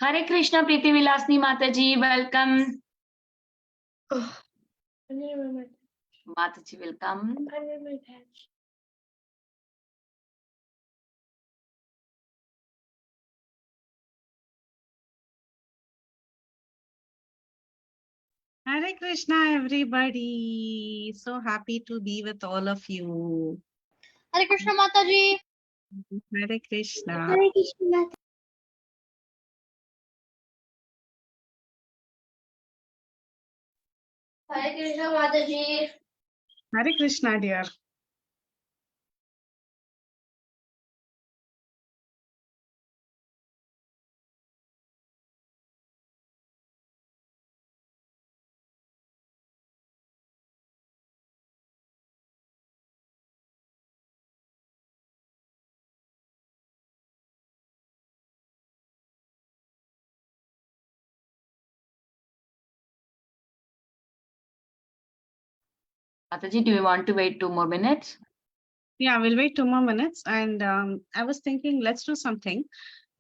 Hare Krishna, Preethi, Vilasini, Mataji, welcome. Mataji, welcome. Hare Krishna, everybody. So happy to be with all of you. Hare Krishna, Mataji. Hare Krishna. Hare Krishna. Hare Krishna, Mataji. Hare Krishna, dear. Mataji, do you want to wait 2 more minutes? Yeah, we'll wait 2 more minutes. And I was thinking, let's do something.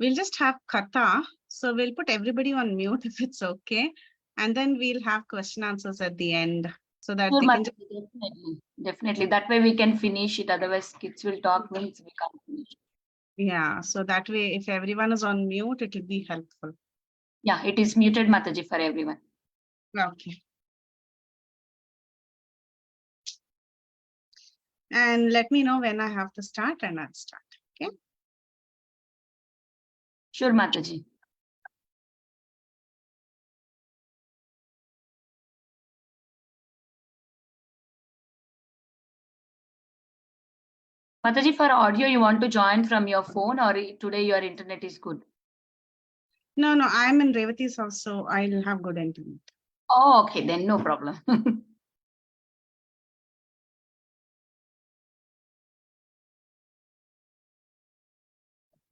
We'll just have Katha. So we'll put everybody on mute if it's okay. And then we'll have question answers at the end so that Sure, they can Mataji, definitely. That way we can finish it. Otherwise, kids will talk means we can't finish. Yeah, so that way, if everyone is on mute, it will be helpful. Yeah, it is muted, Mataji, for everyone. Okay. And let me know when I have to start and I'll start. Okay. Sure, Mataji. Mataji, for audio, you want to join from your phone or today your internet is good? No, I'm in Revati's house, so I'll have good internet. Oh, okay, then no problem.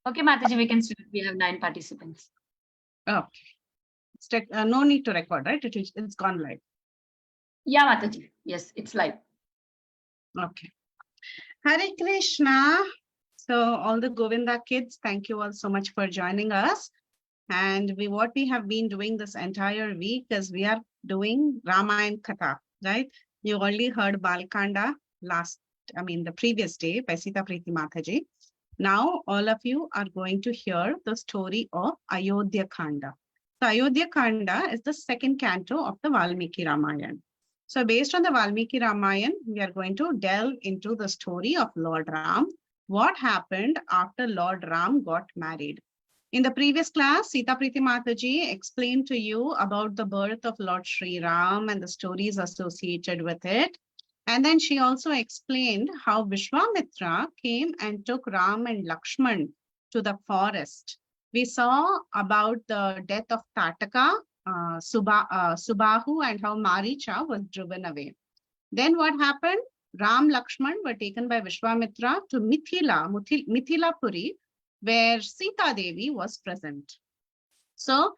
Okay, Mataji, we can start. We have 9 participants. Okay. No need to record, right? It's gone live. Yeah, Mataji. Yes, it's live. Okay. Hare Krishna. So all the Govinda kids, thank you all so much for joining us. And what we have been doing this entire week is we are doing Ramayana Katha, right? You already heard Kanda the previous day by Sita Preethi Mataji. Now all of you are going to hear the story of Ayodhya Kanda. So Ayodhya Kanda is the second canto of the Valmiki Ramayana. So based on the Valmiki Ramayana, we are going to delve into the story of Lord Ram. What happened after Lord Ram got married? In the previous class, Sita Preethi Mataji explained to you about the birth of Lord Sri Ram and the stories associated with it. And then she also explained how Vishwamitra came and took Ram and Lakshman to the forest. We saw about the death of Tataka, Subahu, and how Maricha was driven away. Then what happened? Ram, Lakshman were taken by Vishwamitra to Mithilapuri, where Sita Devi was present. So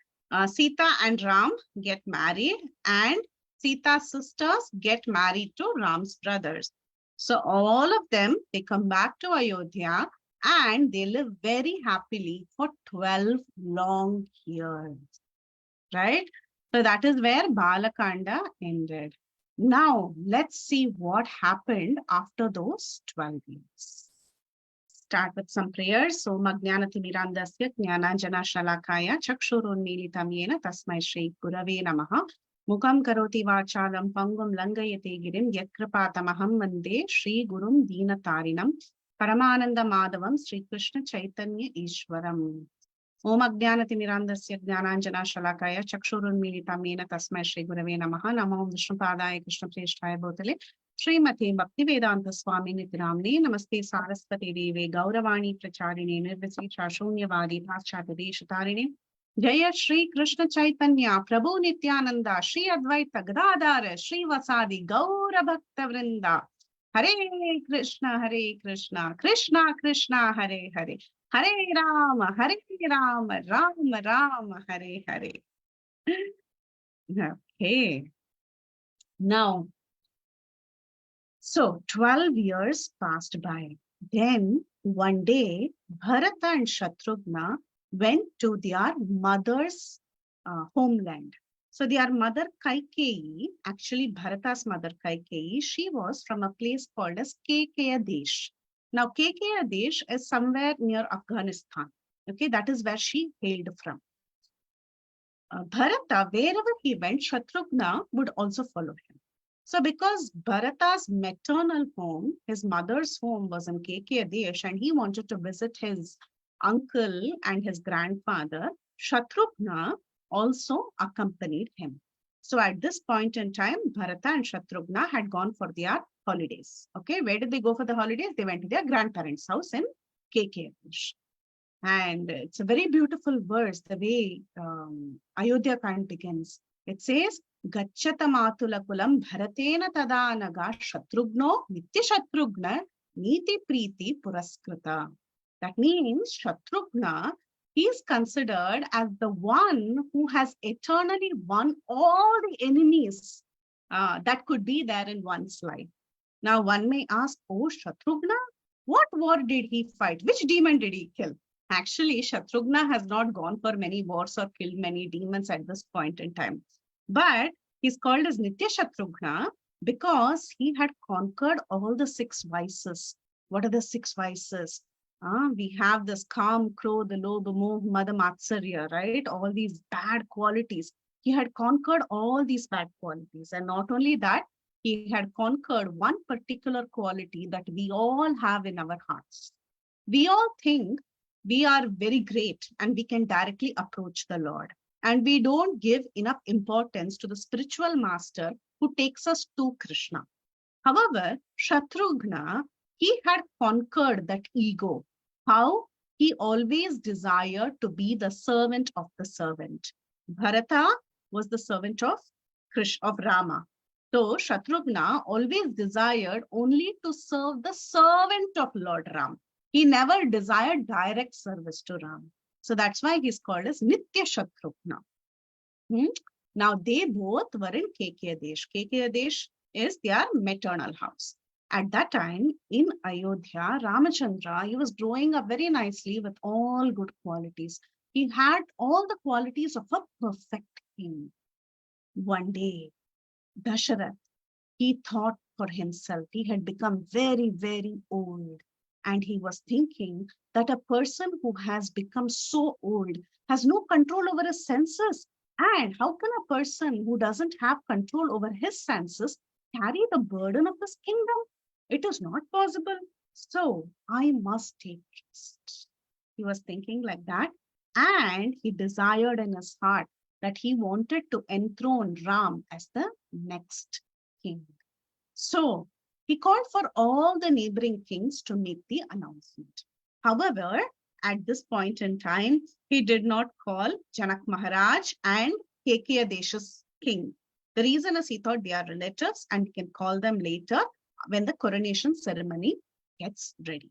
Sita and Ram get married and Sita's sisters get married to Ram's brothers. So all of them, they come back to Ayodhya and they live very happily for 12 long years, right? So that is where Balakanda ended. Now let's see what happened after those 12 years. Start with some prayers. So Magnanati Mirandasya Jnananjana Shalakaya Chakshurunmilitam Yena Tasmai Shri Gurave Namaha Mukam Karoti Vachalam Pangum Langayate Girim Yatkrapatamaham Vande Shri Gurum Deenatarinam Paramananda Madhavam Sri Krishna Chaitanya Ishwaram. Om Agnanati Mirandasya Jnananjana Shalakaya Chakshurunmilitam Yena Tasmai Shri Gurave Namaha Namo Vishnupadaya Krishna Preshthaya Bhutale Srimati Bhakti Vedanta Swami Nityanamne Namaste Saraswati Deve Gauravani Pracharine Nirvisesha Shunyavadi Paschata Deshatarine Jaya Shri Krishna Chaitanya Prabhu Nityananda Shri Advaita Gadadhara Shri Vasadi Gaura Bhakta Vrinda Hare Krishna Krishna Krishna Hare Hare Hare Rama Rama Rama Hare Hare. Okay. Now, so 12 years passed by. Then one day, Bharata and Shatrughna, went to their mother's homeland. So their mother Kaikeyi, actually Bharata's mother Kaikeyi, she was from a place called as Kekeya Desh. Now Kekeya Desh is somewhere near Afghanistan. Okay, that is where she hailed from. Bharata, wherever he went, Shatrughna would also follow him. So because Bharata's maternal home, his mother's home was in Kekeya Desh, and he wanted to visit his uncle and his grandfather, Shatrughna also accompanied him. So at this point in time, Bharata and Shatrughna had gone for their holidays. Okay, where did they go for the holidays? They went to their grandparents' house in Kekeya Desh. And it's a very beautiful verse, the way Ayodhya Kanda begins. It says, Gacchata matula kulam bharatena tadanaga shatrugno nitya shatrugna niti preeti puraskrita. That means Shatrughna, he is considered as the one who has eternally won all the enemies that could be there in one's life. Now one may ask, oh, Shatrughna, what war did he fight? Which demon did he kill? Actually, Shatrughna has not gone for many wars or killed many demons at this point in time. But he's called as Nitya Shatrughna because he had conquered all the 6 vices. What are the 6 vices? We have this Kam, Krodh, Lobh, Moh, Mad, Matsarya, right? All these bad qualities. He had conquered all these bad qualities. And not only that, he had conquered one particular quality that we all have in our hearts. We all think we are very great and we can directly approach the Lord. And we don't give enough importance to the spiritual master who takes us to Krishna. However, Shatrughna, he had conquered that ego. How? He always desired to be the servant of the servant. Bharata was the servant of Rama. So Shatrughna always desired only to serve the servant of Lord Ram. He never desired direct service to Ram. So that's why he's called as Nitya Shatrughna. Now they both were in Kekeya Desh. Kekeya Desh is their maternal house. At that time in Ayodhya, Ramachandra, he was growing up very nicely with all good qualities. He had all the qualities of a perfect king. One day, Dasharath, he thought for himself. He had become very, very old. And he was thinking that a person who has become so old has no control over his senses. And how can a person who doesn't have control over his senses carry the burden of his kingdom? It is not possible. So I must take rest. He was thinking like that. And he desired in his heart that he wanted to enthrone Ram as the next king. So he called for all the neighboring kings to make the announcement. However, at this point in time, he did not call Janak Maharaj and Kekeya Desh's king. The reason is he thought they are relatives and he can call them later when the coronation ceremony gets ready.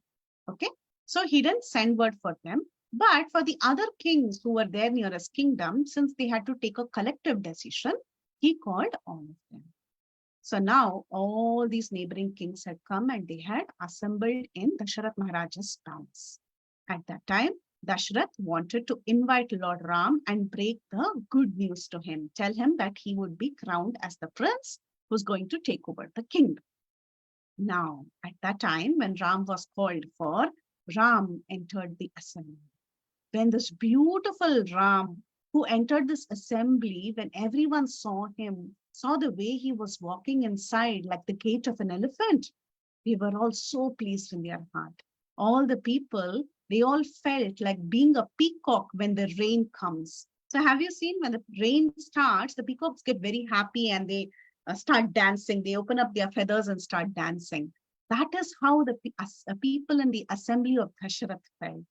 Okay, so he didn't send word for them. But for the other kings who were there near his kingdom, since they had to take a collective decision, he called all of them. So now all these neighboring kings had come and they had assembled in Dasharath Maharaj's palace. At that time, Dasharath wanted to invite Lord Ram and break the good news to him, tell him that he would be crowned as the prince who's going to take over the kingdom. Now, at that time, when Ram was called for, Ram entered the assembly. When this beautiful Ram, who entered this assembly, when everyone saw him, saw the way he was walking inside like the gait of an elephant, they were all so pleased in their heart. All the people, they all felt like being a peacock when the rain comes. So have you seen when the rain starts, the peacocks get very happy and they start dancing. They open up their feathers and start dancing. That is how the people in the assembly of Dasharath felt.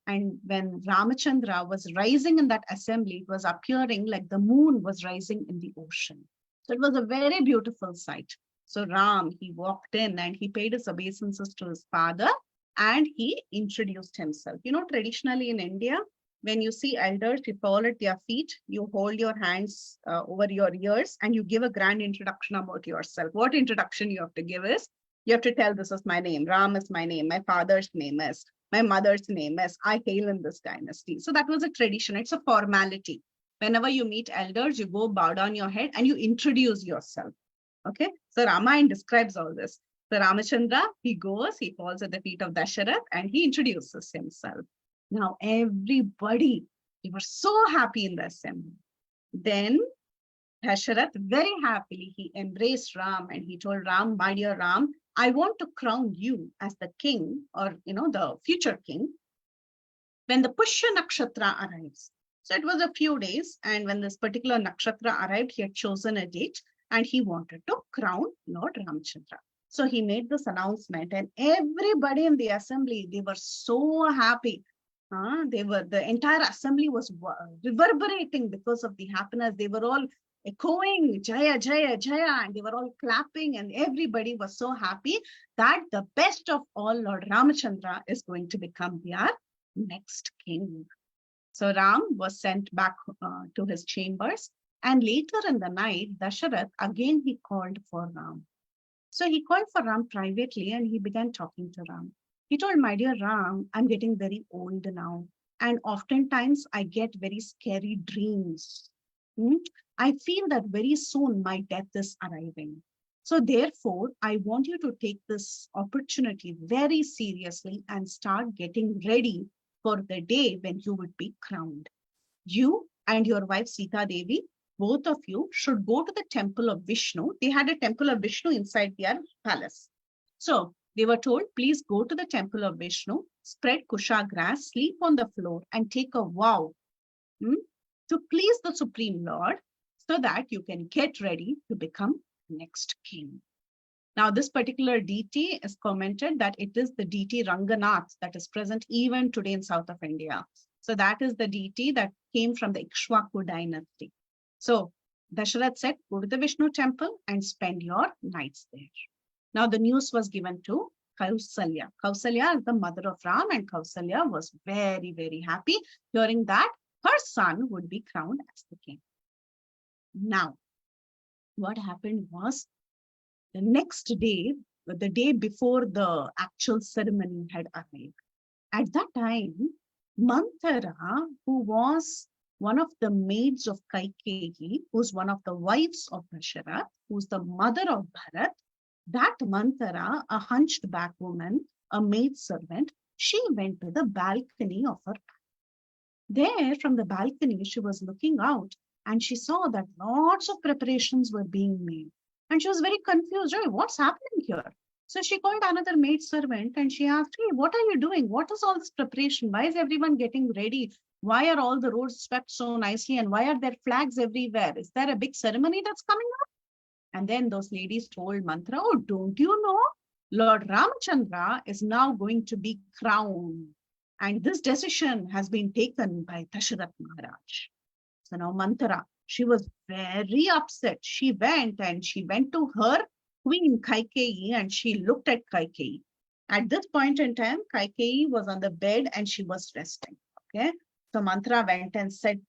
And when Ramachandra was rising in that assembly, it was appearing like the moon was rising in the ocean. So it was a very beautiful sight. So Ram, he walked in and he paid his obeisances to his father and he introduced himself. You know, traditionally in India, when you see elders, you fall at their feet, you hold your hands over your ears and you give a grand introduction about yourself. What introduction you have to give is, you have to tell, this is my name, Ram is my name, my father's name is, my mother's name is, I hail in this dynasty. So that was a tradition. It's a formality. Whenever you meet elders, you go bow down your head and you introduce yourself. Okay. So Ramayana describes all this. So Ramachandra, he goes, he falls at the feet of Dasharath and he introduces himself. Now everybody, they were so happy in the assembly. Then Dasharath very happily, he embraced Ram and he told Ram, my dear Ram, I want to crown you as the king, or the future king, when the Pushya Nakshatra arrives. So it was a few days, and when this particular nakshatra arrived, he had chosen a date and he wanted to crown Lord Ramchandra. So he made this announcement, and everybody in the assembly, they were so happy. The entire assembly was reverberating because of the happiness. They were all echoing Jaya, Jaya, Jaya, and they were all clapping, and everybody was so happy that the best of all, Lord Ramachandra, is going to become their next king. So Ram was sent back to his chambers, and later in the night, Dasharath again he called for Ram. So he called for Ram privately and he began talking to Ram. He told, my dear Ram, I'm getting very old now, and oftentimes I get very scary dreams. I feel that very soon my death is arriving. So therefore, I want you to take this opportunity very seriously and start getting ready for the day when you would be crowned. You and your wife Sita Devi, both of you should go to the temple of Vishnu. They had a temple of Vishnu inside their palace. So they were told, please go to the temple of Vishnu, spread kusha grass, sleep on the floor, and take a vow to please the Supreme Lord, so that you can get ready to become next king. Now, this particular deity is commented that it is the deity Ranganath that is present even today in south of India. So that is the deity that came from the Ikshwaku dynasty. So Dasharath said, go to the Vishnu temple and spend your nights there. Now the news was given to Kausalya. Kausalya is the mother of Ram, and Kausalya was very, very happy hearing that her son would be crowned as the king. Now, what happened was, the next day, the day before the actual ceremony had arrived, at that time, Manthara, who was one of the maids of Kaikeyi, who's one of the wives of Dasharath, who's the mother of Bharat, that Manthara, a hunched back woman, a maid servant, she went to the balcony of her palace. There, from the balcony, she was looking out and she saw that lots of preparations were being made. And she was very confused. Hey, what's happening here? So she called another maid servant and she asked, hey, what are you doing? What is all this preparation? Why is everyone getting ready? Why are all the roads swept so nicely? And why are there flags everywhere? Is there a big ceremony that's coming up? And then those ladies told Manthara, oh, don't you know? Lord Ramachandra is now going to be crowned. And this decision has been taken by Dasharath Maharaj. So now Manthara, she was very upset. She went to her queen Kaikeyi and she looked at Kaikeyi. At this point in time, Kaikeyi was on the bed and she was resting. Okay. So Manthara went and said,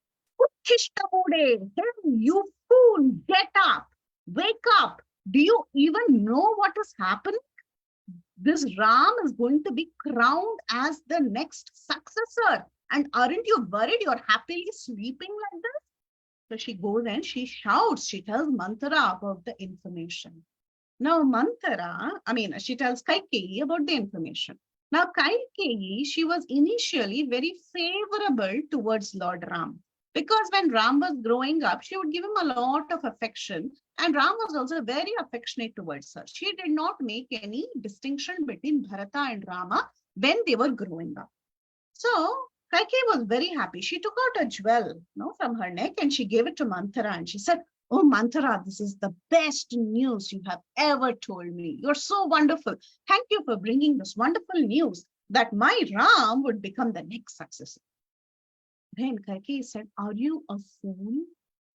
hey, you fool, get up, wake up. Do you even know what is happening? This Ram is going to be crowned as the next successor. And aren't you worried? You're happily sleeping like this? So she goes and she shouts, she tells Manthara about the information. Now she tells Kaikeyi about the information. Now Kaikeyi, she was initially very favorable towards Lord Ram. Because when Ram was growing up, she would give him a lot of affection. And Ram was also very affectionate towards her. She did not make any distinction between Bharata and Rama when they were growing up. So Kaikeyi was very happy. She took out a jewel from her neck and she gave it to Manthara and she said, oh, Manthara, this is the best news you have ever told me. You're so wonderful. Thank you for bringing this wonderful news that my Ram would become the next successor. Then Kaikeyi said, are you a fool?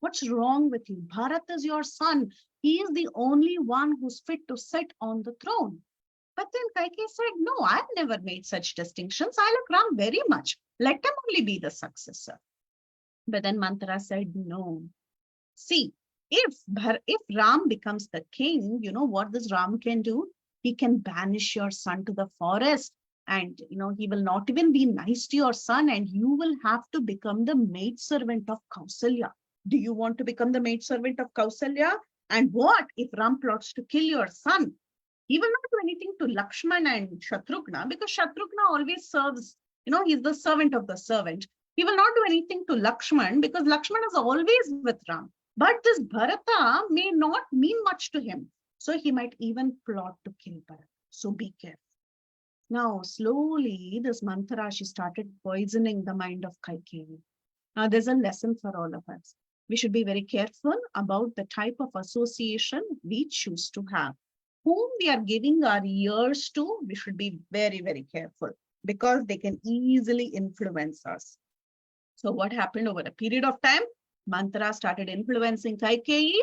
What's wrong with you? Bharat is your son. He is the only one who's fit to sit on the throne. But then Kaikeyi said, no, I've never made such distinctions. I like Ram very much. Let him only be the successor. But then Manthara said, no. See, if Ram becomes the king, you know what this Ram can do? He can banish your son to the forest And he will not even be nice to your son, and you will have to become the maidservant of Kausalya. Do you want to become the maidservant of Kausalya? And what if Ram plots to kill your son? He will not do anything to Lakshman and Shatrughna, because Shatrughna always serves, he's the servant of the servant. He will not do anything to Lakshman because Lakshman is always with Ram. But this Bharata may not mean much to him. So he might even plot to kill Bharata. So be careful. Now, slowly, this Manthara, she started poisoning the mind of Kaikeyi. Now, there's a lesson for all of us. We should be very careful about the type of association we choose to have. Whom we are giving our ears to, we should be very, very careful because they can easily influence us. So what happened over a period of time? Manthara started influencing Kaikeyi,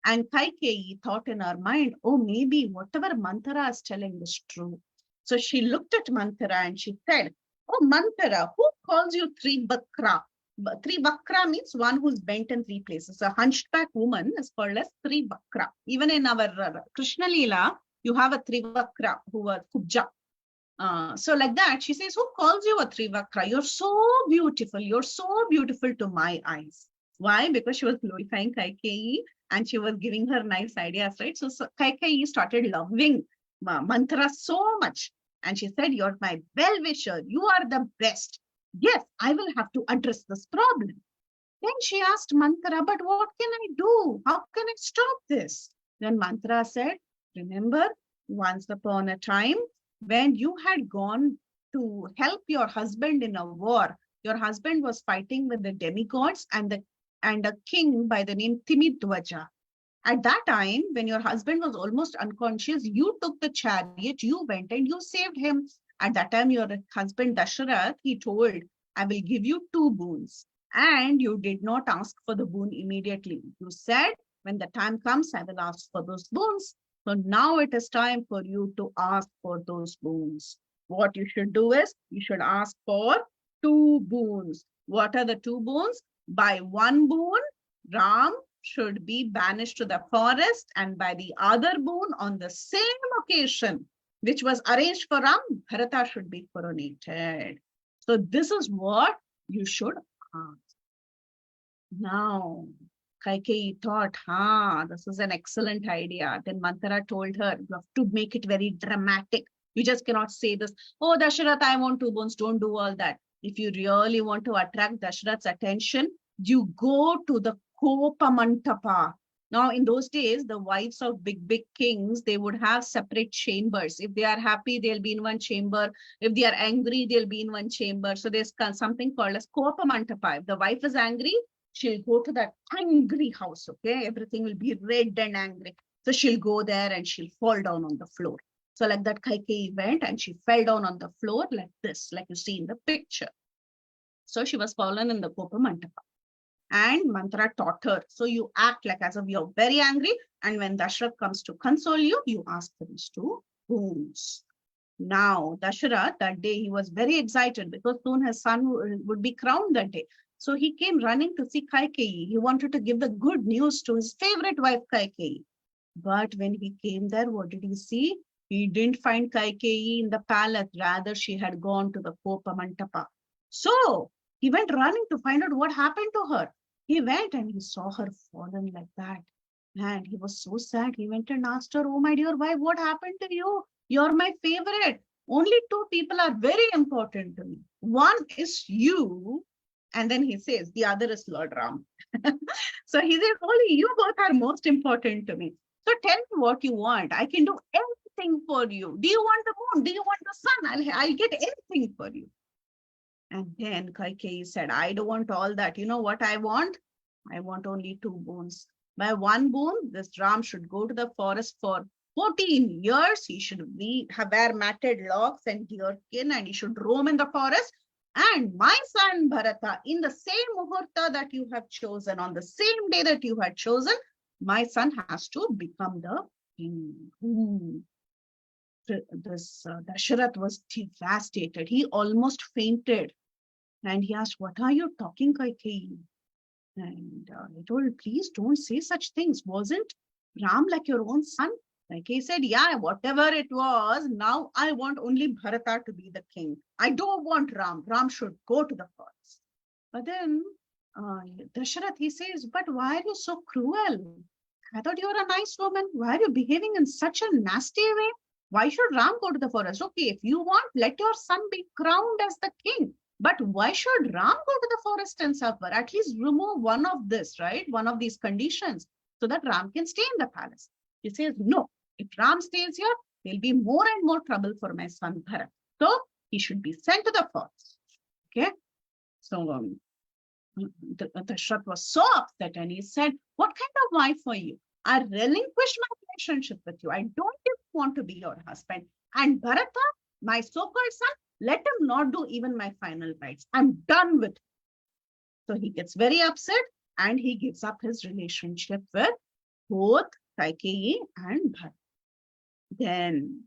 and Kaikeyi thought in her mind, oh, maybe whatever Manthara is telling is true. So she looked at Manthara and she said, oh, Manthara, who calls you Trivakra? Trivakra means one who's bent in three places. A hunchback woman is called as Trivakra. Even in our Krishna Leela, you have a Trivakra who was Kubja. So like that, she says, who calls you a Trivakra? You're so beautiful. You're so beautiful to my eyes. Why? Because she was glorifying Kaikeyi and she was giving her nice ideas, right? So Kaikeyi started loving Manthara so much. And she said, you're my well-wisher. You are the best. Yes, I will have to address this problem. Then she asked Manthara, but what can I do? How can I stop this? Then Manthara said, remember, once upon a time, when you had gone to help your husband in a war, your husband was fighting with the demigods and a king by the name Timidwaja. At that time, when your husband was almost unconscious, you took the chariot, you went and you saved him. At that time, your husband Dasharath, he told, I will give you 2 boons. And you did not ask for the boon immediately. You said, when the time comes, I will ask for those boons. So now it is time for you to ask for those boons. What you should do is, you should ask for 2 boons. What are the 2 boons? By 1 boon, Ram should be banished to the forest, and by the other boon on the same occasion, which was arranged for Ram, Bharata should be coronated. So this is what you should ask. Now, Kaikeyi thought, this is an excellent idea. Then Manthara told her, you have to make it very dramatic. You just cannot say this, oh, Dasharath, I want 2 boons. Don't do all that. If you really want to attract Dasharath's attention, you go to the Kopa Mantapa. Now, in those days, the wives of big kings, they would have separate chambers. If they are happy, they'll be in one chamber. If they are angry, they'll be in one chamber. So there's something called as Kopa Mantapa. If the wife is angry, she'll go to that angry house, okay? Everything will be red and angry. So she'll go there and she'll fall down on the floor. So like that, Kaikeyi went and she fell down on the floor like this, like you see in the picture. So she was fallen in the Kopa Mantapa. And Manthara taught her. So you act like as if you're very angry. And when Dasharath comes to console you, you ask for these 2 boons. Now, Dasharath, that day, he was very excited because soon his son would be crowned that day. So he came running to see Kaikeyi. He wanted to give the good news to his favorite wife, Kaikeyi. But when he came there, what did he see? He didn't find Kaikeyi in the palace. Rather, she had gone to the Kopa Mantapa. So he went running to find out what happened to her. He went and he saw her fallen like that. And he was so sad. He went and asked her, oh, my dear wife, what happened to you? You're my favorite. Only 2 people are very important to me. One is you. And then he says, the other is Lord Ram. So he says, only you both are most important to me. So tell me what you want. I can do anything for you. Do you want the moon? Do you want the sun? I'll get anything for you. And then Kaikeyi said, I don't want all that. You know what I want? I want only 2 boons. By 1 boon, this Ram should go to the forest for 14 years. He should wear matted locks and deerskin, and he should roam in the forest. And my son Bharata, in the same muhurta that you have chosen, on the same day that you had chosen, my son has to become the king. This Dasharath was devastated. He almost fainted. And he asked, what are you talking, Kaikeyi? And I told, please don't say such things. Wasn't Ram like your own son? Like he said, yeah, whatever it was, now I want only Bharata to be the king. I don't want Ram. Ram should go to the forest. But then Dasharath, he says, but why are you so cruel? I thought you were a nice woman. Why are you behaving in such a nasty way? Why should Ram go to the forest? Okay, if you want, let your son be crowned as the king. But why should Ram go to the forest and suffer? At least remove one of this, right? One of these conditions so that Ram can stay in the palace. He says, no, if Ram stays here, there'll be more and more trouble for my son Bharat. So he should be sent to the forest. Okay. So Dashrath was so upset and he said, what kind of wife are you? I relinquish my relationship with you. I don't even want to be your husband. And Bharata, my so-called son, let him not do even my final rites. I'm done with it. So he gets very upset and he gives up his relationship with both Kaikeyi and Bharat. Then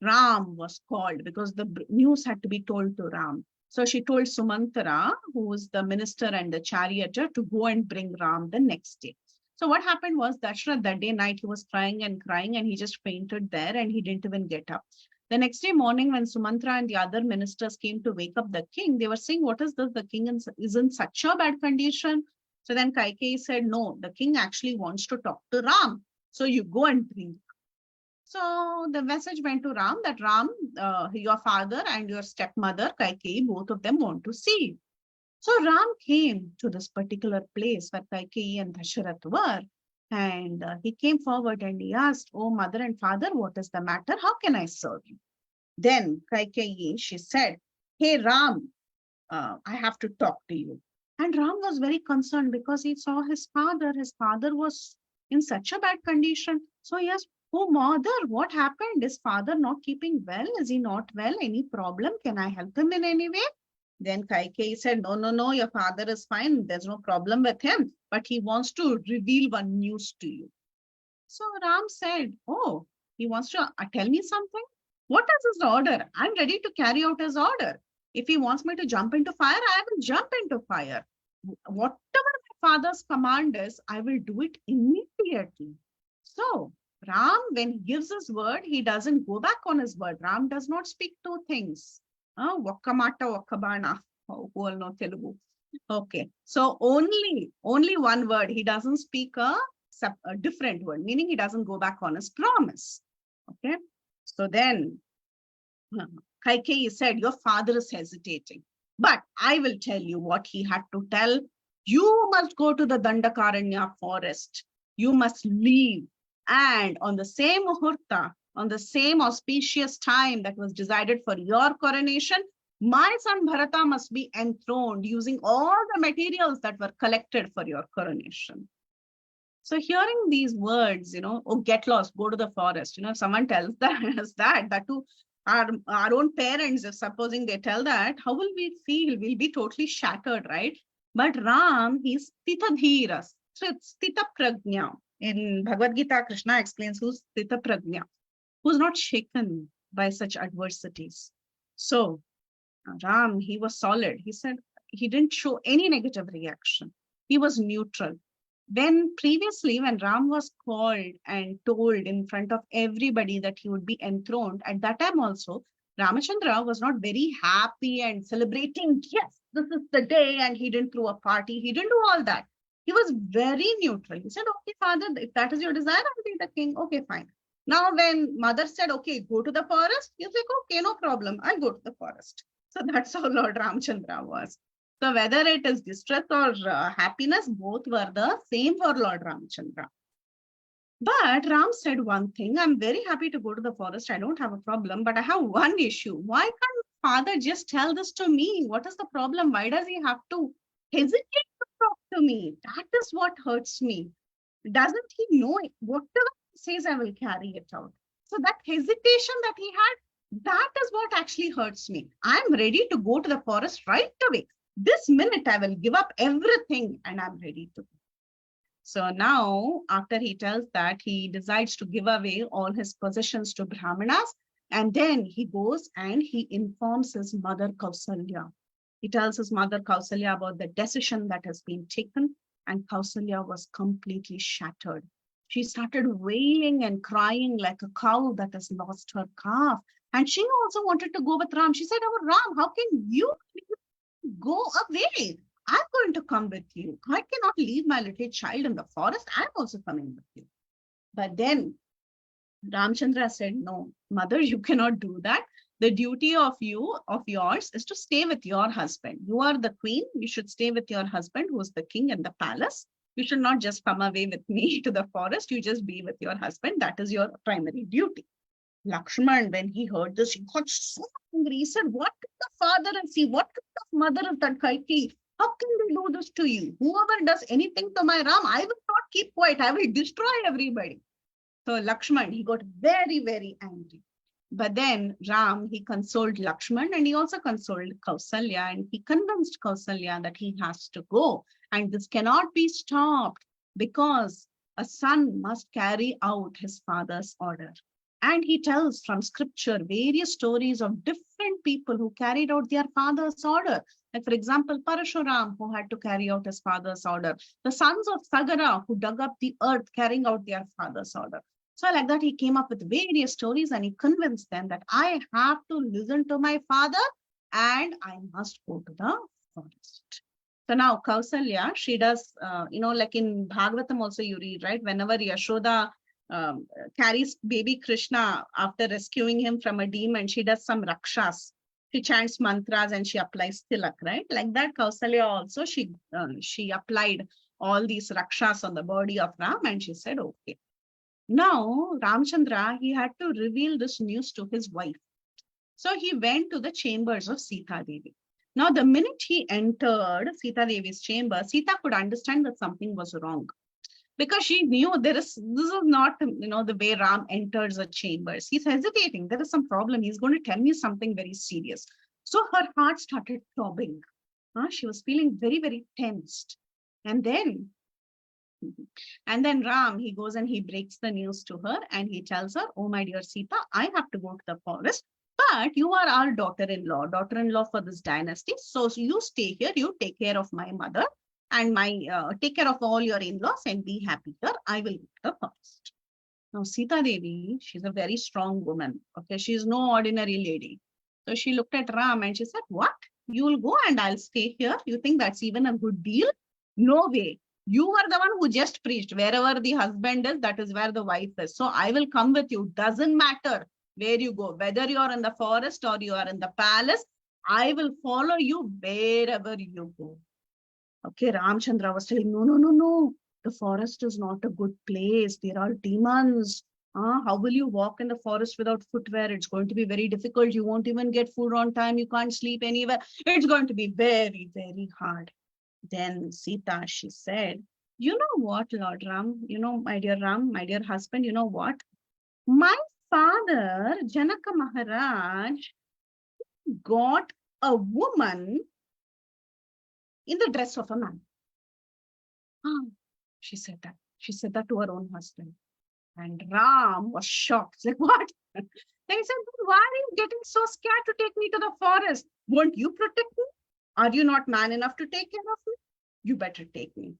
Ram was called because the news had to be told to Ram. So she told Sumantara, who was the minister and the charioteer, to go and bring Ram the next day. So what happened was Dashrath that day night, he was crying and he just fainted there and he didn't even get up. The next day morning, when Sumantara and the other ministers came to wake up the king, they were saying, what is this? The king is in such a bad condition. So then Kaikeyi said, no, the king actually wants to talk to Ram. So you go and bring him. So the message went to Ram that Ram, your father and your stepmother, Kaikeyi, both of them want to see you. So Ram came to this particular place where Kaikeyi and Dasharath were. And he came forward and he asked, oh, mother and father, what is the matter? How can I serve you? Then Kaikeyi, she said, hey, Ram, I have to talk to you. And Ram was very concerned because he saw his father. His father was in such a bad condition. So he asked, oh, mother, what happened? Is father not keeping well? Is he not well? Any problem? Can I help him in any way? Then Kaikeyi said, no, your father is fine. There's no problem with him. But he wants to reveal one news to you. So Ram said, oh, he wants to tell me something? What is his order? I'm ready to carry out his order. If he wants me to jump into fire, I will jump into fire. Whatever my father's command is, I will do it immediately. So Ram, when he gives his word, he doesn't go back on his word. Ram does not speak two things. Vakkamata, vakkabana. Who all know Telugu? Okay. So only one word. He doesn't speak a different word, meaning he doesn't go back on his promise. Okay. So then Kaikeyi said, your father is hesitating, but I will tell you what he had to tell. You must go to the Dandakaranya forest. You must leave. And on the same muhurta, on the same auspicious time that was decided for your coronation, my son Bharata must be enthroned using all the materials that were collected for your coronation. So hearing these words, oh, get lost, go to the forest. If someone tells us that to our own parents, if supposing they tell that, how will we feel? We'll be totally shattered, right? But Ram, he's Stita Dhira, Stita Prajna. In Bhagavad Gita, Krishna explains who's Stita Prajna, who's not shaken by such adversities. So Ram, he was solid. He said he didn't show any negative reaction. He was neutral. When previously, when Ram was called and told in front of everybody that he would be enthroned, at that time also, Ramachandra was not very happy and celebrating, yes, this is the day, and he didn't throw a party. He didn't do all that. He was very neutral. He said, okay, father, if that is your desire, I'll be the king. Okay, fine. Now, when mother said, okay, go to the forest, he's like, okay, no problem. I'll go to the forest. So that's how Lord Ramchandra was. So whether it is distress or happiness, both were the same for Lord Ramchandra. But Ram said one thing, I'm very happy to go to the forest. I don't have a problem, but I have one issue. Why can't father just tell this to me? What is the problem? Why does he have to hesitate to talk to me? That is what hurts me. Doesn't he know it? Whatever he says, I will carry it out. So that hesitation that he had, that is what actually hurts me. I'm ready to go to the forest right away. This minute, I will give up everything and I'm ready to go. So now, after he tells that, he decides to give away all his possessions to Brahmanas. And then he goes and he informs his mother Kausalya. He tells his mother Kausalya about the decision that has been taken. And Kausalya was completely shattered. She started wailing and crying like a cow that has lost her calf. And she also wanted to go with Ram. She said, "Oh, Ram, how can you go away? I'm going to come with you. I cannot leave my little child in the forest. I'm also coming with you." But then Ramchandra said, "No, mother, you cannot do that. The duty of yours, is to stay with your husband. You are the queen. You should stay with your husband, who is the king in the palace. You should not just come away with me to the forest. You just be with your husband. That is your primary duty." Lakshman, when he heard this, he got so angry. He said, "What kind of father is he? What kind of mother is that Kaikeyi? How can they do this to you? Whoever does anything to my Ram, I will not keep quiet. I will destroy everybody." So Lakshman, he got very, very angry. But then Ram, he consoled Lakshman, and he also consoled Kausalya, and he convinced Kausalya that he has to go. And this cannot be stopped because a son must carry out his father's order. And he tells from scripture various stories of different people who carried out their father's order. Like, for example, Parashuram, who had to carry out his father's order. The sons of Sagara, who dug up the earth, carrying out their father's order. So like that, he came up with various stories and he convinced them that I have to listen to my father and I must go to the forest. So now Kausalya, she does, like in Bhagavatam also you read, right? Whenever Yashoda carries baby Krishna after rescuing him from a demon, she does some rakshas. She chants mantras and she applies tilak, right? Like that, Kausalya also, she applied all these rakshas on the body of Ram and she said, okay. Now, Ramchandra, he had to reveal this news to his wife. So he went to the chambers of Sita Devi. Now, the minute he entered Sita Devi's chamber, Sita could understand that something was wrong. Because she knew this is not, the way Ram enters the chambers. He's hesitating. There is some problem. He's going to tell me something very serious. So her heart started throbbing. She was feeling very, very tensed. And then Ram, he goes and he breaks the news to her and he tells her, "Oh, my dear Sita, I have to go to the forest, but you are our daughter-in-law for this dynasty. So you stay here, you take care of my mother and take care of all your in-laws and be happy here. I will go to the forest." Now, Sita Devi, she's a very strong woman. Okay, she's no ordinary lady. So she looked at Ram and she said, "What? You will go and I'll stay here? You think that's even a good deal? No way. You are the one who just preached. Wherever the husband is, that is where the wife is. So I will come with you. Doesn't matter where you go, whether you are in the forest or you are in the palace, I will follow you wherever you go." Okay, Ramchandra was telling, no. The forest is not a good place. There are demons. How will you walk in the forest without footwear? It's going to be very difficult. You won't even get food on time. You can't sleep anywhere. It's going to be very, very hard. Then Sita, she said, "You know what, Lord Ram, my dear Ram, my dear husband, you know what? My father, Janaka Maharaj, got a woman in the dress of a man." She said that. She said that to her own husband. And Ram was shocked. Like, what? They said, "Why are you getting so scared to take me to the forest? Won't you protect me? Are you not man enough to take care of me? You better take me."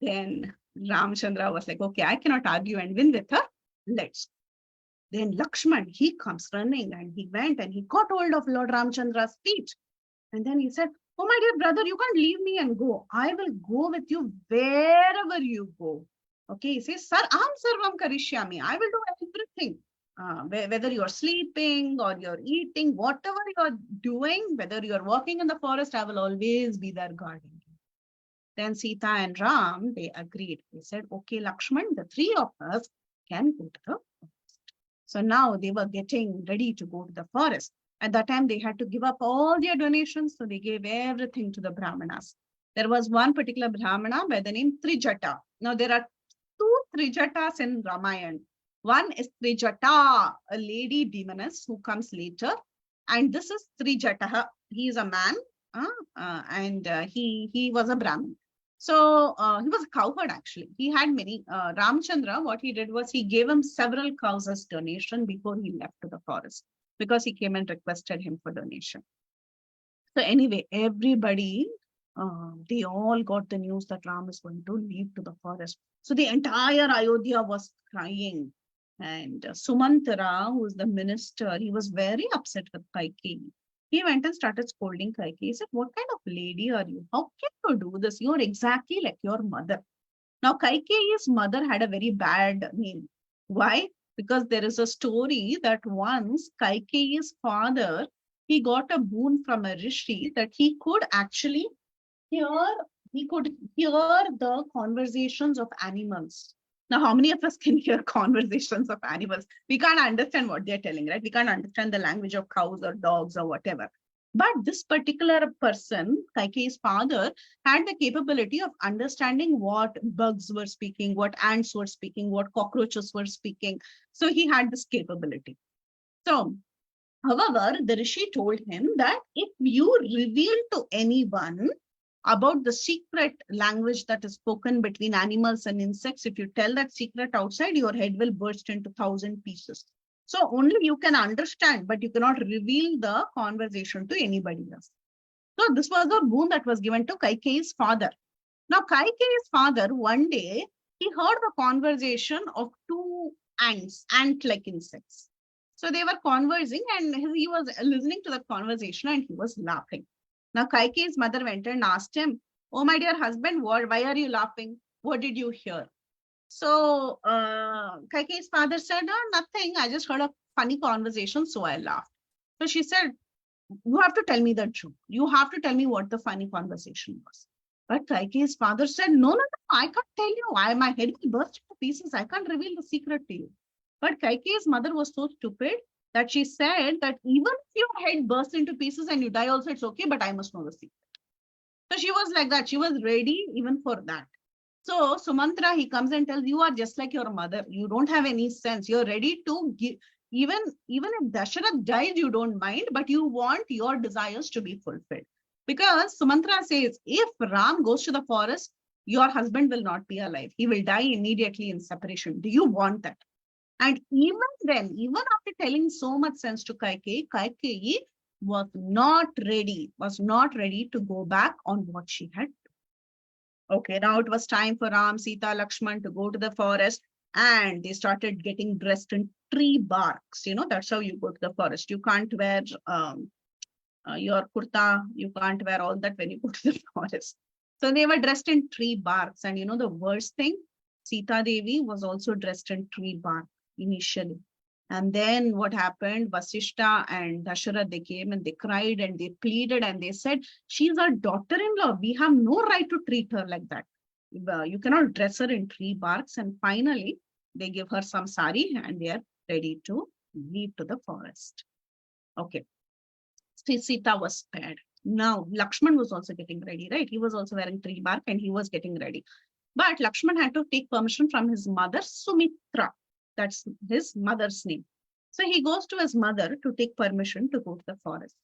Then Ramchandra was like, "Okay, I cannot argue and win with her. Let's go." Then Lakshman, he comes running and he went and he caught hold of Lord Ramchandra's feet. And then he said, "Oh, my dear brother, you can't leave me and go. I will go with you wherever you go." Okay, he says, "Sir, Aham sarvam karishyami. I will do everything. Whether you're sleeping or you're eating, whatever you're doing, whether you're walking in the forest, I will always be there guarding you." Then Sita and Ram, they agreed. They said, "Okay, Lakshman, the three of us can go to the forest." So now they were getting ready to go to the forest. At that time, they had to give up all their donations. So they gave everything to the Brahmanas. There was one particular Brahmana by the name Trijata. Now there are two Trijatas in Ramayana. One is Trijata, a lady demoness who comes later. And this is Trijata. He is a man and he was a Brahmin. So he was a cowherd actually. He had many. Ramchandra, what he did was he gave him several cows as donation before he left to the forest, because he came and requested him for donation. So anyway, everybody they all got the news that Ram is going to leave to the forest. So the entire Ayodhya was crying. And Sumantara, who is the minister, he was very upset with Kaikeyi. He went and started scolding Kaikeyi. He said, "What kind of lady are you? How can you do this? You're exactly like your mother." Now, Kaikeyi's mother had a very bad name. Why? Because there is a story that once Kaikeyi's father, he got a boon from a rishi that he could actually hear, he could hear the conversations of animals. Now, how many of us can hear conversations of animals? We can't understand what they're telling, right? We can't understand the language of cows or dogs or whatever. But this particular person, Kaikeyi's father, had the capability of understanding what bugs were speaking, what ants were speaking, what cockroaches were speaking. So he had this capability. So, however, the rishi told him that if you reveal to anyone about the secret language that is spoken between animals and insects, if you tell that secret outside, your head will burst into 1,000 pieces. So only you can understand, but you cannot reveal the conversation to anybody else. So this was a boon that was given to Kaikeyi's father. Now, Kaikeyi's father, one day, he heard the conversation of two ants, ant-like insects. So they were conversing and he was listening to the conversation and he was laughing. Now, Kaikeyi's mother went and asked him, "Oh, my dear husband, why are you laughing? What did you hear?" So Kaikeyi's father said, "Oh, nothing. I just heard a funny conversation, so I laughed." So she said, "You have to tell me the truth. You have to tell me what the funny conversation was." But Kaikeyi's father said, "No, no, no, I can't tell you. My head will burst into pieces. I can't reveal the secret to you." But Kaikeyi's mother was so stupid that she said that even if your head bursts into pieces and you die also, it's okay, but I must know the secret. So she was like that. She was ready even for that. So Sumantra, he comes and tells, "You are just like your mother. You don't have any sense. You're ready to give, even if Dasharath dies, you don't mind, but you want your desires to be fulfilled." Because Sumantra says, if Ram goes to the forest, your husband will not be alive. He will die immediately in separation. Do you want that? And even then, even after telling so much sense to Kaikeyi was not ready to go back on what she had. Okay, now it was time for Ram, Sita, Lakshman to go to the forest, and they started getting dressed in tree barks. You know, that's how you go to the forest. You can't wear your kurta, you can't wear all that when you go to the forest. So they were dressed in tree barks. And you know, the worst thing, Sita Devi was also dressed in tree bark initially. And then what happened, Vasishta and Dasharath, they came and they cried and they pleaded and they said, "She's our daughter-in-law. We have no right to treat her like that. You cannot dress her in tree barks." And finally, they give her some sari and they are ready to leave to the forest. Okay. Sita was spared. Now, Lakshman was also getting ready, right? He was also wearing tree bark and he was getting ready. But Lakshman had to take permission from his mother, Sumitra. That's his mother's name. So he goes to his mother to take permission to go to the forest.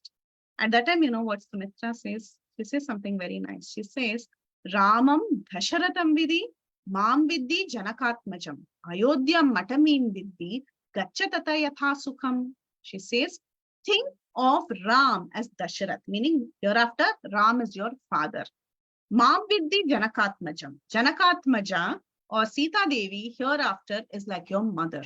At that time, you know what Sumitra says? She says something very nice. She says, "Ramam Dasharatham Vidhi, Mam Vidhi Janakatmajam, Ayodhyam Matamim Vidhi, Gachatata Yatha Sukham." She says, think of Ram as Dasharath, meaning hereafter Ram is your father. Mam Vidhi Janakatmajam. Janakatmaja or Sita Devi hereafter is like your mother.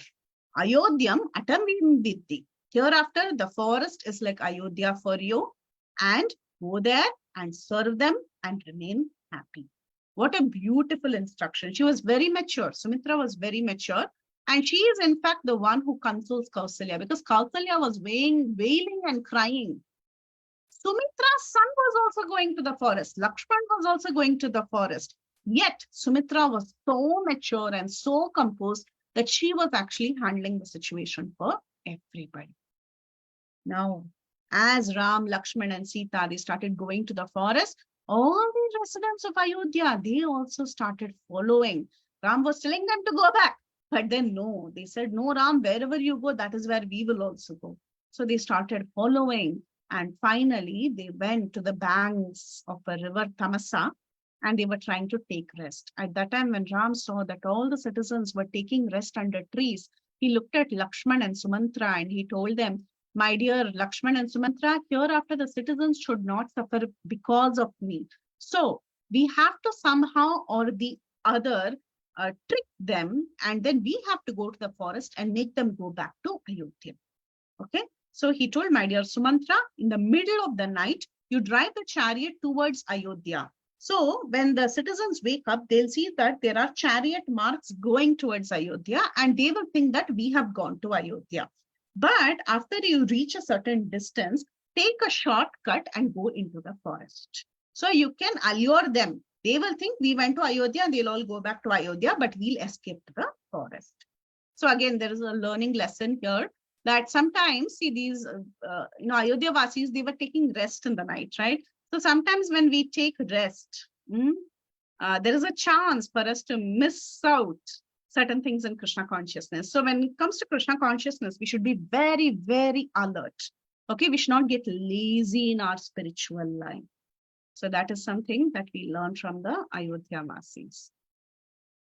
Ayodhyam Atamim Vidhi. Hereafter the forest is like Ayodhya for you, and go there and serve them and remain happy. What a beautiful instruction. She was very mature. Sumitra was very mature. And she is in fact the one who consoles Kausalya, because Kausalya was wailing and crying. Sumitra's son was also going to the forest. Lakshman was also going to the forest. Yet Sumitra was so mature and so composed that she was actually handling the situation for everybody. Now, as Ram, Lakshman and Sita, they started going to the forest, all the residents of Ayodhya, they also started following. Ram was telling them to go back. But then no, they said, "No, Ram, wherever you go, that is where we will also go." So they started following. And finally, they went to the banks of a river, Tamasa, and they were trying to take rest. At that time, when Ram saw that all the citizens were taking rest under trees, he looked at Lakshman and Sumantra and he told them, "My dear Lakshman and Sumantra, hereafter the citizens should not suffer because of me. So we have to somehow or the other trick them, and then we have to go to the forest and make them go back to Ayodhya. Okay. So he told, my dear Sumantra, in the middle of the night, you drive the chariot towards Ayodhya. So when the citizens wake up, they'll see that there are chariot marks going towards Ayodhya, and they will think that we have gone to Ayodhya. But after you reach a certain distance, take a shortcut and go into the forest. So you can allure them. They will think we went to Ayodhya and they'll all go back to Ayodhya, but we'll escape to the forest. So again, there is a learning lesson here that sometimes, see, these, Ayodhya Vasis, they were taking rest in the night, right? So sometimes when we take rest, there is a chance for us to miss out certain things in Krishna consciousness. So when it comes to Krishna consciousness, we should be very, very alert. Okay, we should not get lazy in our spiritual life. So that is something that we learn from the Ayodhya Vasis.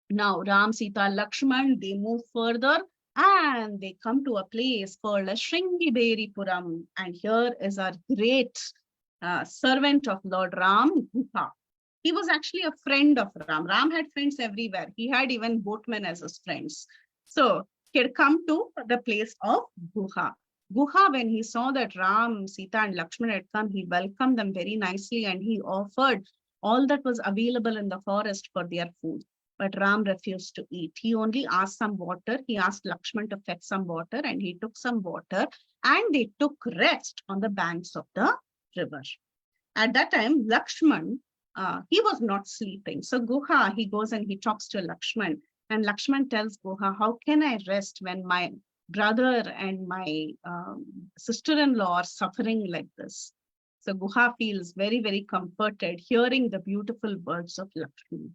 Now, Ram, Sita, Lakshman, they move further and they come to a place called Shringiberipuram. And here is our great servant of Lord Ram, Guha. He was actually a friend of Ram. Ram had friends everywhere. He had even boatmen as his friends. So he had come to the place of Guha. Guha, when he saw that Ram, Sita, and Lakshman had come, he welcomed them very nicely and he offered all that was available in the forest for their food. But Ram refused to eat. He only asked some water. He asked Lakshman to fetch some water, and he took some water, and they took rest on the banks of the river. At that time, Lakshman, he was not sleeping. So Guha, he goes and he talks to Lakshman, and Lakshman tells Guha, how can I rest when my brother and my sister-in-law are suffering like this? So Guha feels very, very comforted hearing the beautiful words of Lakshman.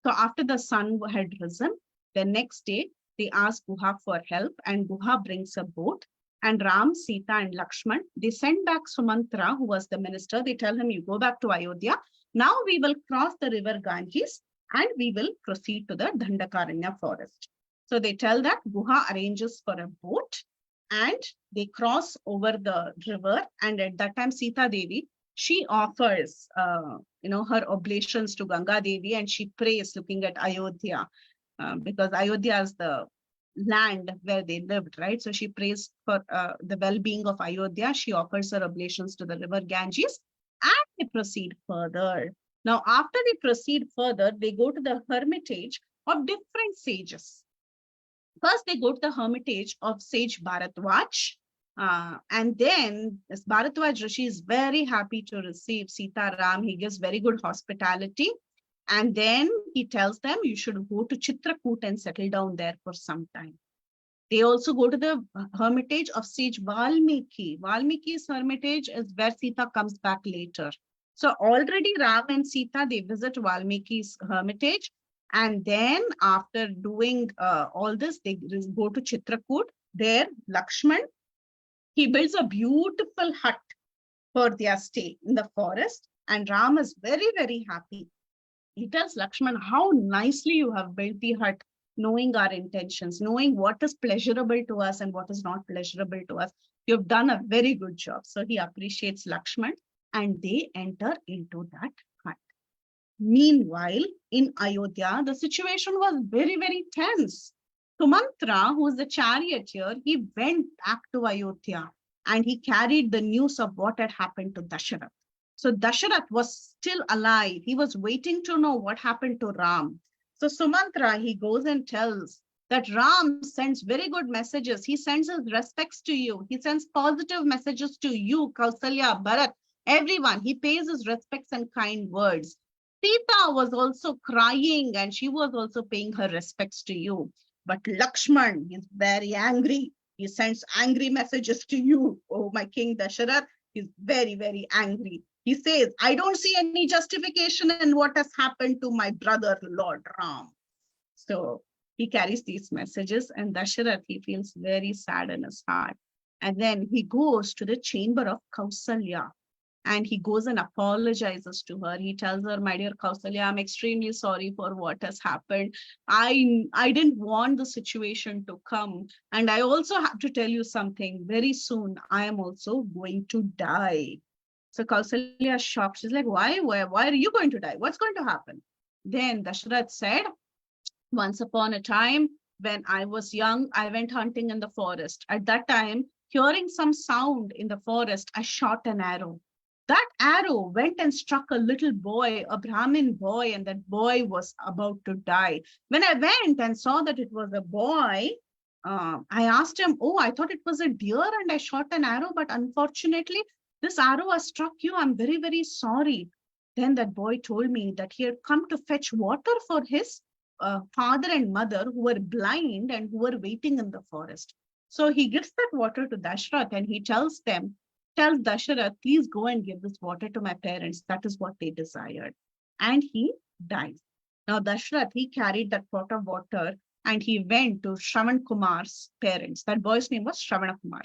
So after the sun had risen, the next day, they ask Guha for help, and Guha brings a boat. And Ram, Sita, and Lakshman, they send back Sumantra, who was the minister. They tell him, you go back to Ayodhya. Now we will cross the river Ganges and we will proceed to the Dandakaranya forest. So they tell that Guha arranges for a boat and they cross over the river. And at that time, Sita Devi, she offers, her oblations to Ganga Devi, and she prays looking at Ayodhya because Ayodhya is the land where they lived, right? So she prays for the well-being of Ayodhya. She offers her oblations to the river Ganges, and they proceed further. Now, after they proceed further, they go to the hermitage of different sages. First, they go to the hermitage of sage Bharatwaj. And then this Bharatwaj Rishi is very happy to receive Sita Ram. He gives very good hospitality. And then he tells them, you should go to Chitrakoot and settle down there for some time. They also go to the hermitage of sage Valmiki. Valmiki's hermitage is where Sita comes back later. So already Ram and Sita, they visit Valmiki's hermitage. And then after doing all this, they go to Chitrakoot. There, Lakshman, he builds a beautiful hut for their stay in the forest. And Ram is very, very happy. He tells Lakshman, how nicely you have built the hut, knowing our intentions, knowing what is pleasurable to us and what is not pleasurable to us. You've done a very good job. So he appreciates Lakshman and they enter into that hut. Meanwhile, in Ayodhya, the situation was very, very tense. Sumantra, who is the charioteer, he went back to Ayodhya and he carried the news of what had happened to Dasharath. So Dasharath was still alive. He was waiting to know what happened to Ram. So Sumantra, he goes and tells that Ram sends very good messages. He sends his respects to you. He sends positive messages to you, Kausalya, Bharat, everyone. He pays his respects and kind words. Sita was also crying and she was also paying her respects to you. But Lakshman is very angry. He sends angry messages to you. Oh, my king Dasharath is very, very angry. He says, I don't see any justification in what has happened to my brother, Lord Ram. So he carries these messages and Dasharath, he feels very sad in his heart. And then he goes to the chamber of Kausalya. And he goes and apologizes to her. He tells her, my dear Kausalya, I'm extremely sorry for what has happened. I didn't want the situation to come. And I also have to tell you something. Very soon, I am also going to die. So Kausalya is shocked. She's like, why are you going to die? What's going to happen? Then Dasharath said, once upon a time, when I was young, I went hunting in the forest. At that time, hearing some sound in the forest, I shot an arrow. That arrow went and struck a little boy, a Brahmin boy, and that boy was about to die. When I went and saw that it was a boy, I asked him, oh, I thought it was a deer and I shot an arrow, but unfortunately, this arrow has struck you. I'm very, very sorry. Then that boy told me that he had come to fetch water for his father and mother who were blind and who were waiting in the forest. So he gives that water to Dashrath and he tells Dasharath, please go and give this water to my parents. That is what they desired. And he dies. Now Dashrath, he carried that pot of water and he went to Shravan Kumar's parents. That boy's name was Shravana Kumar.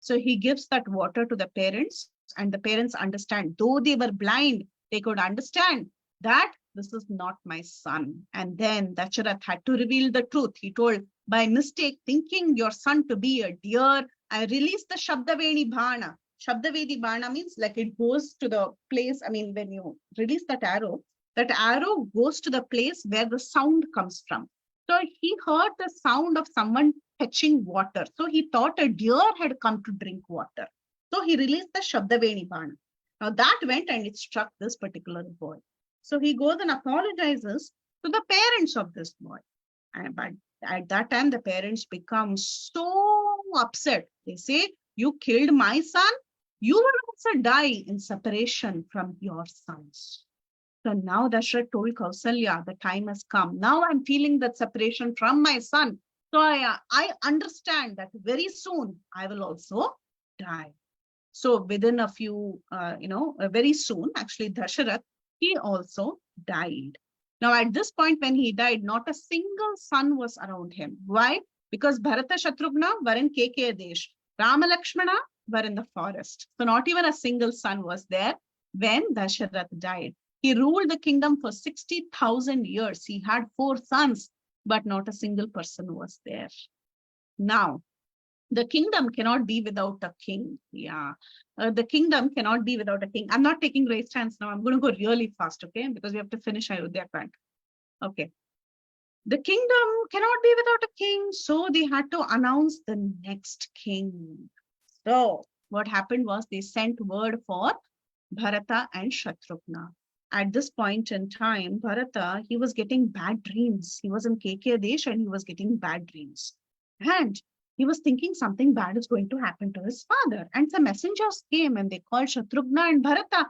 So he gives that water to the parents and the parents understand, though they were blind, they could understand that this is not my son. And then Dasharath had to reveal the truth. He told, by mistake, thinking your son to be a deer, I released the Shabdaveni Bhana. Shabdavedi Bhana means like it goes to the place, I mean, when you release that arrow goes to the place where the sound comes from. So he heard the sound of someone fetching water. So he thought a deer had come to drink water. So he released the Shabdaveni Bhana. Now that went and it struck this particular boy. So he goes and apologizes to the parents of this boy. But at that time, the parents become so upset. They say, you killed my son, you will also die in separation from your sons. So now Dashrath told Kausalya, the time has come. Now I'm feeling that separation from my son. So I understand that very soon I will also die. So within a few, very soon, actually Dasharath, he also died. Now at this point when he died, not a single son was around him. Why? Because Bharata Shatrughna were in KK Desh. Rama Lakshmana were in the forest. So not even a single son was there when Dasharath died. He ruled the kingdom for 60,000 years. He had 4 sons, but not a single person was there. Now, the kingdom cannot be without a king. Yeah, the kingdom cannot be without a king. I'm not taking raised hands now. I'm going to go really fast, okay? Because we have to finish Ayodhya Kanda. Okay. The kingdom cannot be without a king. So they had to announce the next king. So what happened was they sent word for Bharata and Shatrughna. At this point in time, Bharata, he was getting bad dreams. He was in KK Desh and he was getting bad dreams. And he was thinking something bad is going to happen to his father. And some messengers came and they called Shatrughna and Bharata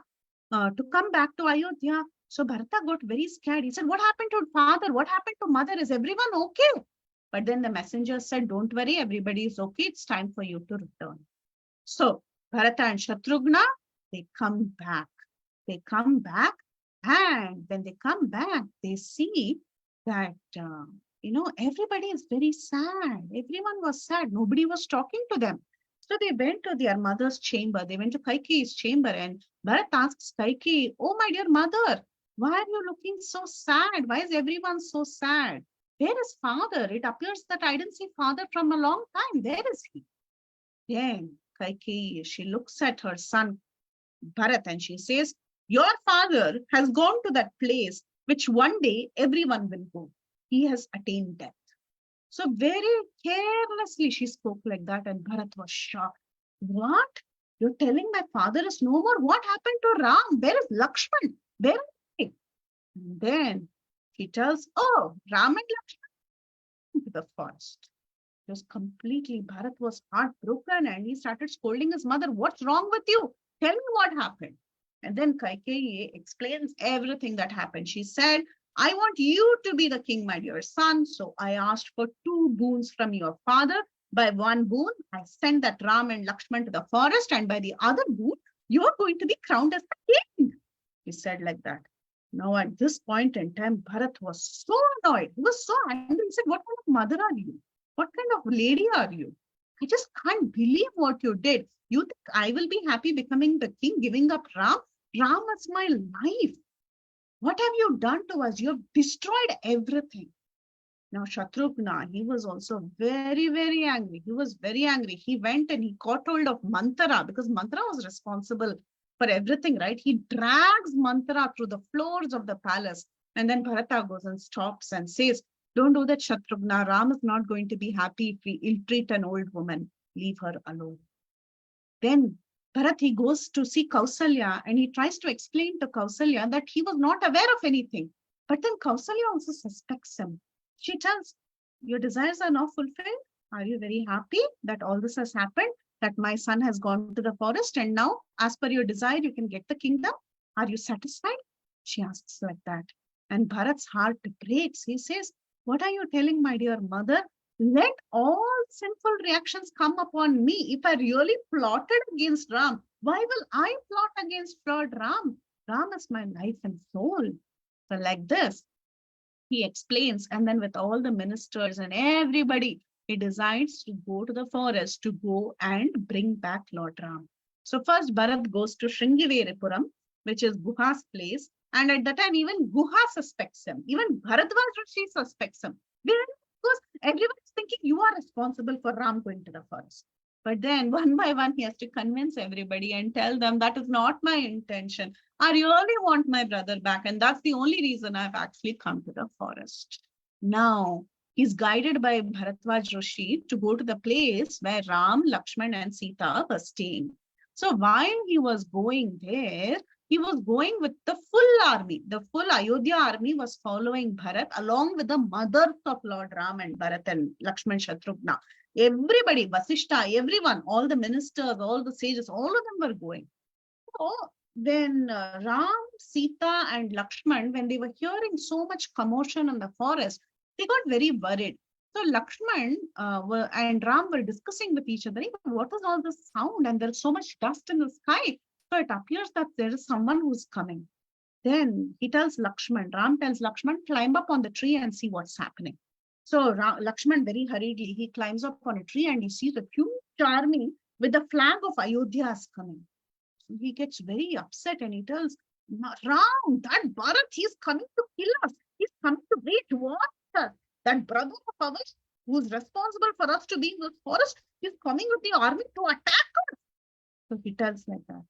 to come back to Ayodhya. So Bharata got very scared. He said, what happened to father? What happened to mother? Is everyone okay? But then the messenger said, don't worry, everybody is okay. It's time for you to return. So Bharata and Shatrughna, they come back. They come back. And when they come back, they see that, everybody is very sad. Everyone was sad. Nobody was talking to them. So they went to their mother's chamber. They went to Kaikeyi's chamber and Bharat asks Kaikeyi, oh, my dear mother, why are you looking so sad? Why is everyone so sad? Where is father? It appears that I didn't see father from a long time. Where is he? Then Kaikeyi, she looks at her son Bharat and she says, your father has gone to that place which one day everyone will go. He has attained death. So very carelessly she spoke like that and Bharat was shocked. What? You're telling my father is no more? What happened to Ram? Where is Lakshman? Where is he? And then he tells, oh, Ram and Lakshman to the forest. It was completely, Bharat was heartbroken and he started scolding his mother. What's wrong with you? Tell me what happened. And then Kaikeyi explains everything that happened. She said, I want you to be the king, my dear son. So I asked for 2 boons from your father. By one boon, I sent that Ram and Lakshman to the forest. And by the other boon, you're going to be crowned as the king. He said like that. Now at this point in time, Bharat was so annoyed. He was so angry. He said, what kind of mother are you? What kind of lady are you? I just can't believe what you did. You think I will be happy becoming the king, giving up Ram? Ram is my life. What have you done to us? You have destroyed everything. Now Shatrughna, he was also very, very angry. He was very angry. He went and he caught hold of Mantara because Mantara was responsible for everything, right? He drags Manthara through the floors of the palace. And then Bharata goes and stops and says, don't do that, Shatrughna. Ram is not going to be happy if we ill-treat an old woman. Leave her alone. Then Bharat, he goes to see Kausalya and he tries to explain to Kausalya that he was not aware of anything. But then Kausalya also suspects him. She tells, your desires are now fulfilled. Are you very happy that all this has happened? That my son has gone to the forest and now, as per your desire, you can get the kingdom. Are you satisfied? She asks like that. And Bharat's heart breaks. He says, what are you telling, my dear mother? Let all sinful reactions come upon me. If I really plotted against Ram, why will I plot against Lord Ram? Ram is my life and soul. So like this, he explains, and then with all the ministers and everybody, he decides to go to the forest to go and bring back Lord Ram. So first Bharat goes to Shringiveripuram, which is Guha's place. And at that time, even Guha suspects him. Even Bharadwaj Rishi suspects him. Because everyone's thinking you are responsible for Ram going to the forest. But then one by one, he has to convince everybody and tell them that is not my intention. I really want my brother back. And that's the only reason I've actually come to the forest. Now, he's guided by Bharadwaj Rishi to go to the place where Ram, Lakshman and Sita were staying. So while he was going there, he was going with the full army. The full Ayodhya army was following Bharat along with the mothers of Lord Ram and Bharat and Lakshman Shatrughna. Everybody, Vasishta, everyone, all the ministers, all the sages, all of them were going. So then Ram, Sita and Lakshman, when they were hearing so much commotion in the forest, they got very worried. So Lakshman and Ram were discussing with each other, what is all this sound? And there's so much dust in the sky. So it appears that there is someone who's coming. Then he tells Lakshman, Ram tells Lakshman, climb up on the tree and see what's happening. So Lakshman very hurriedly, he climbs up on a tree and he sees a huge army with the flag of Ayodhya is coming. So he gets very upset and he tells, Ram, that Bharat, he's coming to kill us. He's coming to wage war with us. That brother of ours who's responsible for us to be in this forest is coming with the army to attack us. So he tells like that.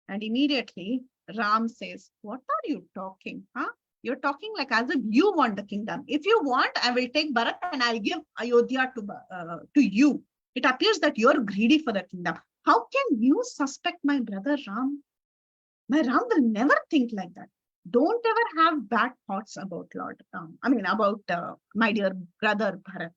And immediately Ram says, what are you talking? Huh? You're talking like as if you want the kingdom. If you want, I will take Bharat and I'll give Ayodhya to you. It appears that you're greedy for the kingdom. How can you suspect my brother Ram? My Ram will never think like that. Don't ever have bad thoughts about Lord Ram. About my dear brother Bharat.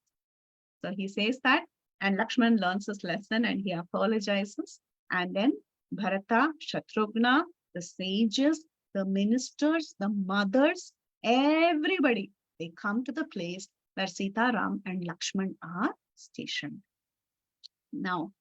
So he says that, and Lakshman learns his lesson and he apologizes. And then Bharata, Shatrughna, the sages, the ministers, the mothers, everybody, they come to the place where Sita, Ram and Lakshman are stationed. Now,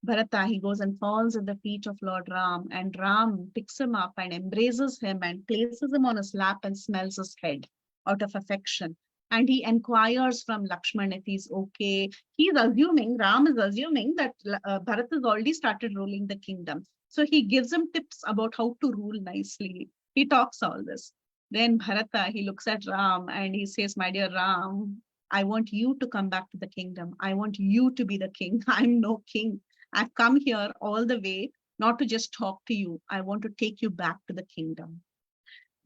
Bharata, he goes and falls at the feet of Lord Ram, and Ram picks him up and embraces him and places him on his lap and smells his head out of affection. And he inquires from Lakshman if he's okay. Ram is assuming that Bharat has already started ruling the kingdom. So he gives him tips about how to rule nicely. He talks all this. Then Bharata, he looks at Ram and he says, my dear Ram, I want you to come back to the kingdom. I want you to be the king. I'm no king. I've come here all the way, not to just talk to you. I want to take you back to the kingdom.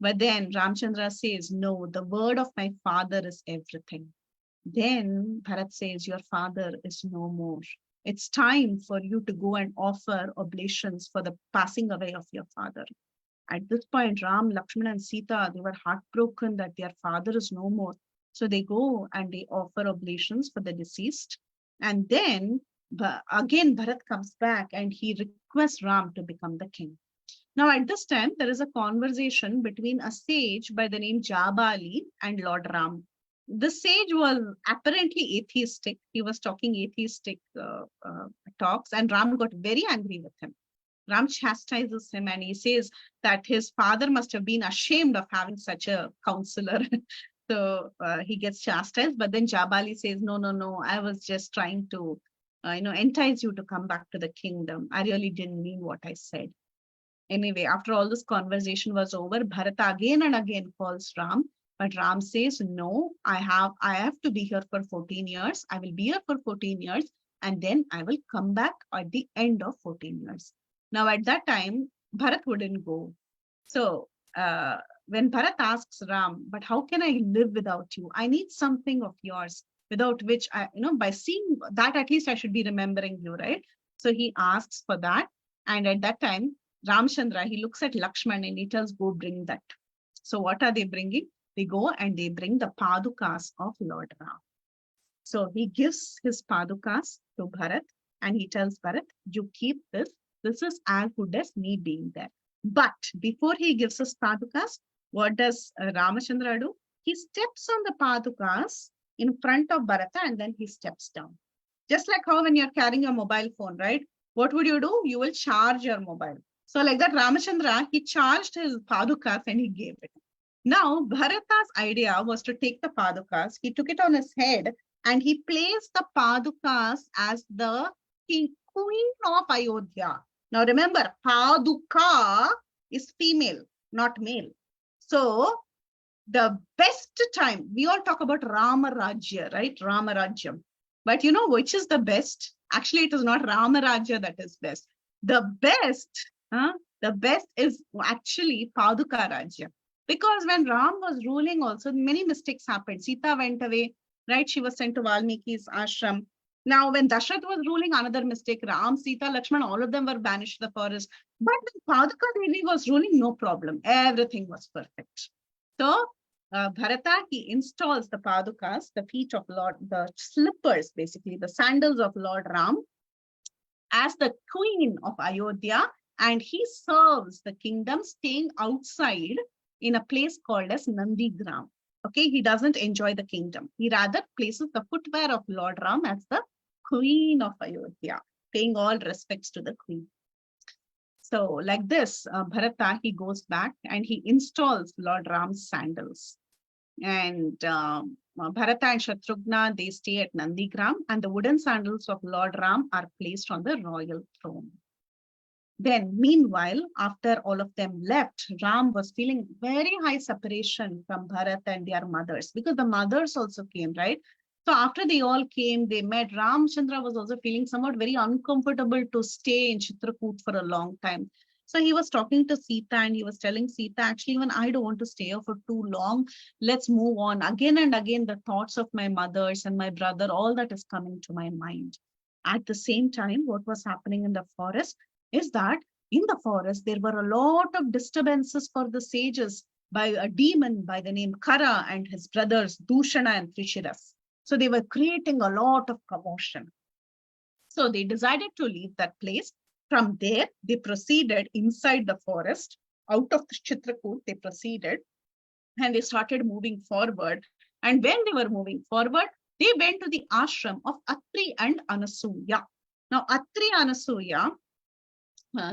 But then Ramchandra says, no, the word of my father is everything. Then Bharat says, your father is no more. It's time for you to go and offer oblations for the passing away of your father. At this point, Ram, Lakshman and Sita, they were heartbroken that their father is no more. So they go and they offer oblations for the deceased. And then again, Bharat comes back and he requests Ram to become the king. Now, at this time, there is a conversation between a sage by the name Jabali and Lord Ram. The sage was apparently atheistic. He was talking atheistic talks, and Ram got very angry with him. Ram chastises him and he says that his father must have been ashamed of having such a counselor. So he gets chastised, but then Jabali says, no, I was just trying to entice you to come back to the kingdom. I really didn't mean what I said. Anyway, after all this conversation was over, Bharata again and again calls Ram, but Ram says, no, I have to be here for 14 years. I will be here for 14 years and then I will come back at the end of 14 years. Now, at that time, Bharat wouldn't go. So when Bharat asks Ram, but how can I live without you? I need something of yours without which by seeing that, at least I should be remembering you, right? So he asks for that. And at that time, Ramchandra, he looks at Lakshman and he tells, go bring that. So what are they bringing? They go and they bring the padukas of Lord Ram. So he gives his padukas to Bharat and he tells Bharat, you keep this. This is as good as me being there. But before he gives us padukas, what does Ramachandra do? He steps on the padukas in front of Bharata and then he steps down. Just like how when you're carrying a mobile phone, right? What would you do? You will charge your mobile. So like that, Ramachandra, he charged his padukas and he gave it. Now, Bharata's idea was to take the padukas. He took it on his head and he placed the padukas as the queen of Ayodhya. Now remember, paduka is female, not male. So the best time, we all talk about Rama Rajya, right? Rama Rajyam. But you know which is the best? Actually, it is not Rama Rajya that is best. The best is actually Paduka Rajya. Because when Ram was ruling also, many mistakes happened. Sita went away, right? She was sent to Valmiki's ashram. Now, when Dashrath was ruling, another mistake. Ram, Sita, Lakshman, all of them were banished to the forest. But when Paduka Devi was ruling, no problem. Everything was perfect. So, Bharata, he installs the padukas, the feet of Lord, the slippers, basically, the sandals of Lord Ram, as the queen of Ayodhya, and he serves the kingdom staying outside in a place called as Nandigram. Okay, he doesn't enjoy the kingdom. He rather places the footwear of Lord Ram as the queen of Ayodhya, paying all respects to the queen. So like this, Bharata, he goes back and he installs Lord Ram's sandals. And Bharata and Shatrughna, they stay at Nandigram and the wooden sandals of Lord Ram are placed on the royal throne. Then meanwhile, after all of them left, Ram was feeling very high separation from Bharat and their mothers because the mothers also came, right? So after they all came, they met. Ramchandra was also feeling somewhat very uncomfortable to stay in Chitrakoot for a long time. So he was talking to Sita and he was telling Sita, actually, even I don't want to stay here for too long. Let's move on. Again and again, the thoughts of my mothers and my brother, all that is coming to my mind. At the same time, what was happening in the forest is that in the forest, there were a lot of disturbances for the sages by a demon by the name Kara and his brothers Dushana and Trishiras. So they were creating a lot of commotion. So they decided to leave that place. From there, they proceeded inside the forest. Out of the Chitrakoot, they proceeded and they started moving forward. And when they were moving forward, they went to the ashram of Atri and Anasuya. Now, Atri and Anasuya,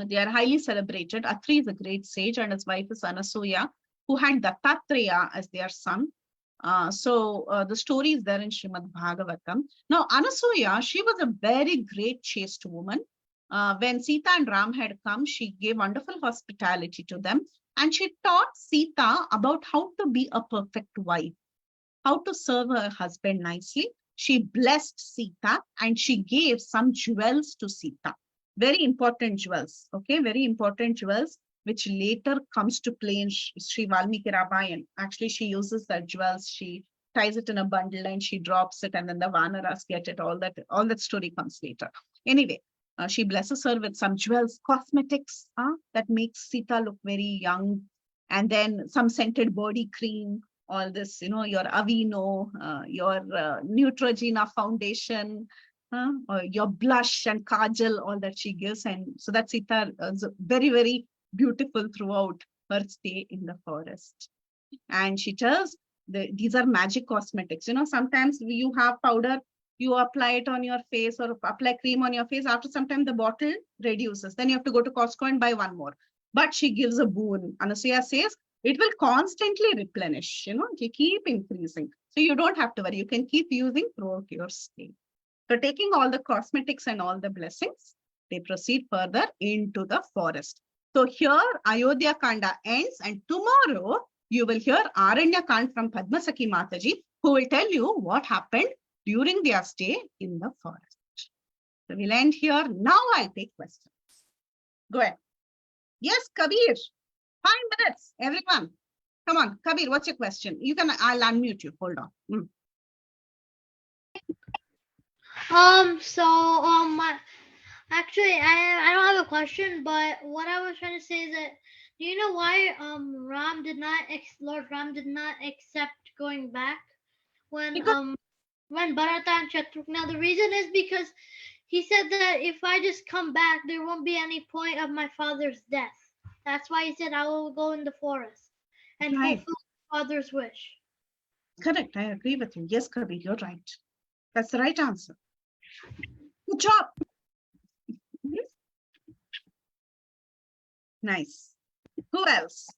they are highly celebrated. Atri is a great sage and his wife is Anasuya, who had Dattatreya as their son. The story is there in Srimad Bhagavatam. Now, Anasuya, she was a very great chaste woman. When Sita and Ram had come, she gave wonderful hospitality to them. And she taught Sita about how to be a perfect wife, how to serve her husband nicely. She blessed Sita and she gave some jewels to Sita. Very important jewels, okay? Very important jewels, which later comes to play in Sri Valmiki Ramayana. Actually, she uses that jewels, she ties it in a bundle and she drops it and then the Vanaras get it. All that story comes later. Anyway, she blesses her with some jewels, cosmetics that makes Sita look very young. And then some scented body cream, all this, your Aveeno, your Neutrogena foundation, or your blush and kajal, all that she gives. And so that Sita is very, very beautiful throughout her stay in the forest. And she tells, these are magic cosmetics. Sometimes you have powder, you apply it on your face or apply cream on your face. After some time, the bottle reduces. Then you have to go to Costco and buy one more. But she gives a boon. Anasuya says, it will constantly replenish, it will keep increasing. So you don't have to worry. You can keep using throughout your stay. So taking all the cosmetics and all the blessings, they proceed further into the forest. So here Ayodhya Kanda ends and tomorrow you will hear Aranya Kand from Padmasakhi Mataji, who will tell you what happened during their stay in the forest. So we'll end here. Now I'll take questions. Go ahead. Yes, Kabir. 5 minutes, everyone. Come on, Kabir, what's your question? I'll unmute you. Hold on. Actually, I don't have a question, but what I was trying to say is that do you know why Lord Ram did not accept going back Because when Bharata and Shatrugna? The reason is because he said that if I just come back, there won't be any point of my father's death. That's why he said I will go in the forest and right. fulfill my father's wish. Correct. I agree with you. Yes, Kabir, you're right. That's the right answer. Good job. Nice. Who else?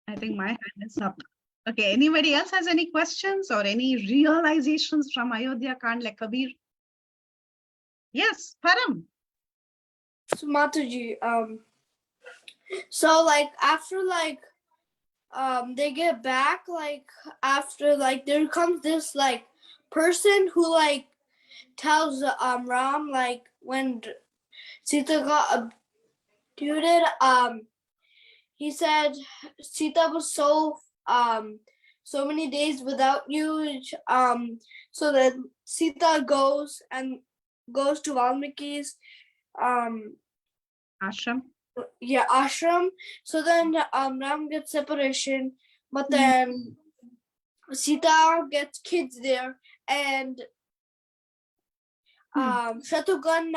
I think my hand is up. Okay, anybody else has any questions or any realizations from Ayodhya Kand like Kabir? Yes, Param. So Mataji, so like after like they get back, like after like there comes this like person who like tells Ram like when Sita got abducted, he said Sita was so many days without you, so that Sita goes to Valmiki's Ashram. ashram. So then Ram gets separation, but then Sita gets kids there, and Shatrughan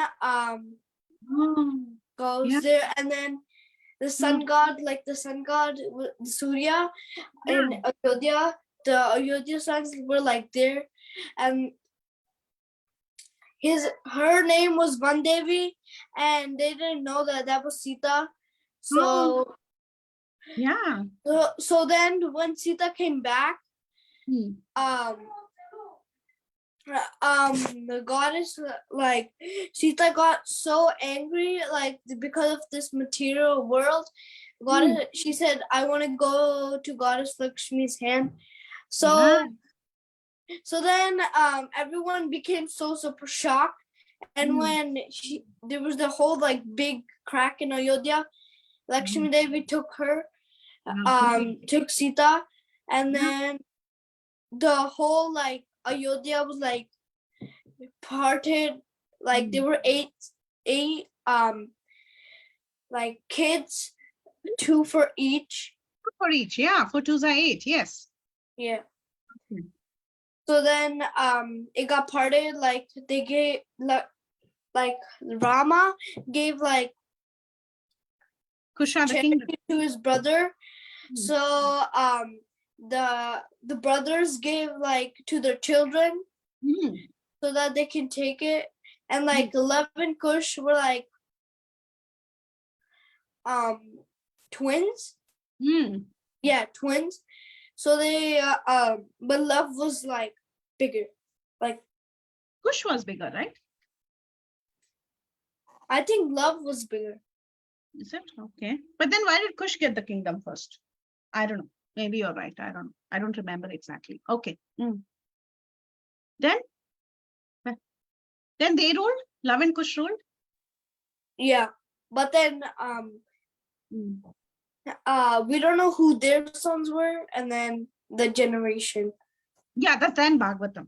goes Yeah. there, and then the sun god, like the sun god Surya in Ayodhya, the Ayodhya sons were like there, and her name was Vandevi, and they didn't know that was Sita. So Yeah. so then when Sita came back, the goddess, like Sita got so angry, like because of this material world. Goddess, she said, I want to go to Goddess Lakshmi's hand. So so then everyone became so super shocked, and when there was the whole like big crack in Ayodhya, Lakshmi Devi took her, took Sita, and then the whole like Ayodhya was like parted, like there were eight like kids, 2 for each. For each, yeah. 4 2s are 8, yes. Yeah. So then it got parted, like they gave like Rama gave like Kusha the kingdom to his brother. So the brothers gave like to their children so that they can take it, and like 11 Kush were like twins. Yeah, twins. So they but love was like bigger. Like Kush was bigger, right? I think love was bigger. Is it? Okay. But then why did Kush get the kingdom first? I don't know. Maybe you're right. I don't know. I don't remember exactly. Okay. Then they ruled? Love and Kush ruled? Yeah. But then we don't know who their sons were, and then the generation. Yeah, that's then Bhagavatam.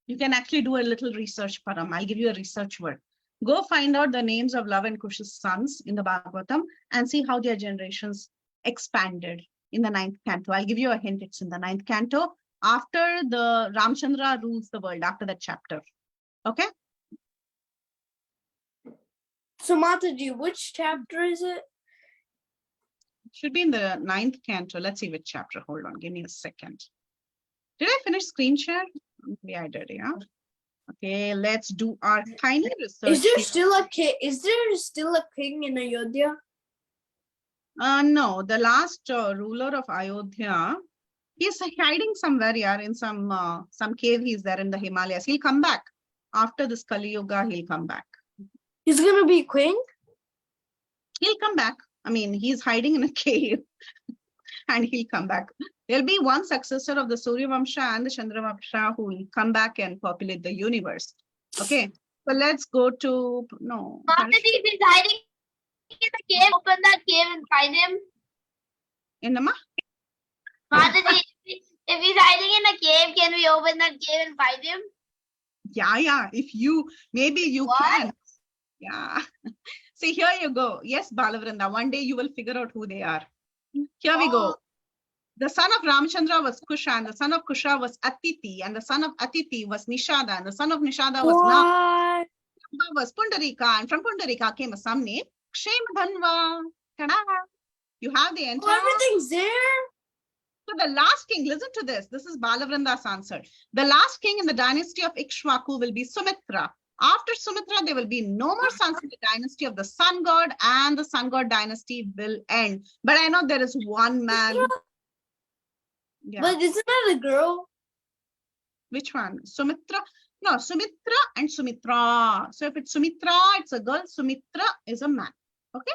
You can actually do a little research, Param. I'll give you a research word. Go find out the names of Love and Kush's sons in the Bhagavatam and see how their generations expanded in the 9th canto. I'll give you a hint. It's in the 9th canto after the Ramchandra rules the world, after that chapter. Okay? So Mataji, which chapter is it? It should be in the 9th canto. Let's see which chapter. Hold on. Give me a second. Did I finish screen share? Maybe I did, yeah. Okay, let's do our tiny research. Is there still a king? Is there still a king in Ayodhya? No, the last ruler of Ayodhya, he's hiding somewhere here in some cave. He's there in the Himalayas. He'll come back after this Kali Yuga. He'll come back. He's gonna be king. He'll come back. I mean, he's hiding in a cave, and he'll come back. There'll be one successor of the Surya Vamsha and the Chandra Vamsha who will come back and populate the universe. Okay. So let's go to no. Mataji, if he's hiding in the cave, open that cave and find him. Innama? Mataji, if he's hiding in a cave, can we open that cave and find him? Yeah. If you maybe you What? can. Yeah. See, here you go. Yes, Balavrinda. One day you will figure out who they are. Here we go. The son of Ramchandra was Kusha, and the son of Kusha was Atiti, and the son of Atiti was Nishada, and the son of Nishada was Namba, was Pundarika, and from Pundarika came a son named Kshemadhanva. Ta-da! You have the entire. Oh, everything's there. So the last king, listen to this. This is Balavrinda's answer. The last king in the dynasty of Ikshvaku will be Sumitra. After Sumitra, there will be no more sons in the dynasty of the sun god, and the sun god dynasty will end. But I know there is one man. Yeah. But isn't that a girl? Which one? Sumitra? No, Sumitra and Sumitra. So if it's Sumitra, it's a girl. Sumitra is a man. Okay.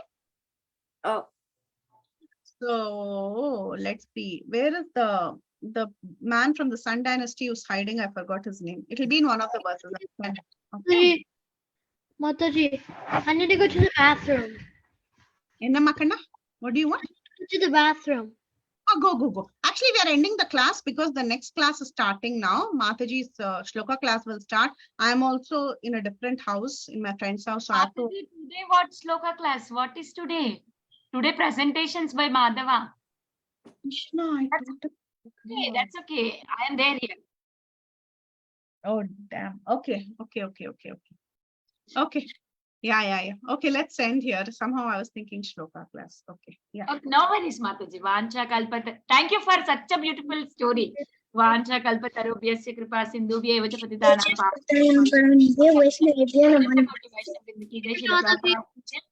Oh. So let's see. Where is the man from the Sun Dynasty who's hiding? I forgot his name. It'll be in one of the verses. Okay. Mataji, I need to go to the bathroom. Enna Makanda? What do you want? Go to the bathroom. Oh, go. Actually, we are ending the class because the next class is starting now. Mataji's Shloka class will start. I am also in a different house, in my friend's house. So I have to. Today what Shloka class? What is today? Today presentations by Madhava. Krishna, I That's thought- Okay, that's okay. I am there here. Oh, damn. Okay. Yeah. Okay, let's end here. Somehow I was thinking Shloka class. Okay. Yeah. Okay, no worries, Mataji. Vancha Kalpata. Thank you for such a beautiful story. Vancha Kalpatarubhyasya Kripa Sindhubhya Eva cha Patitana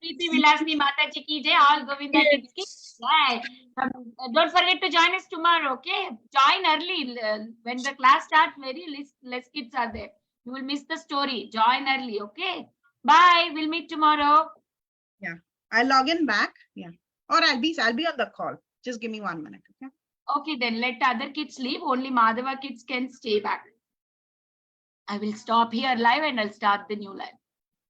Preethi Vilasini Mataji ki jai. All Govinda kids ki jai. Don't forget to join us tomorrow, okay? Join early. When the class starts, very less kids are there. You will miss the story. Join early, okay? Bye. We'll meet tomorrow. I'll log in back. Yeah. Or I'll be on the call. Just give me 1 minute. Okay. Okay, then let other kids leave. Only Madhava kids can stay back. I will stop here live and I'll start the new live.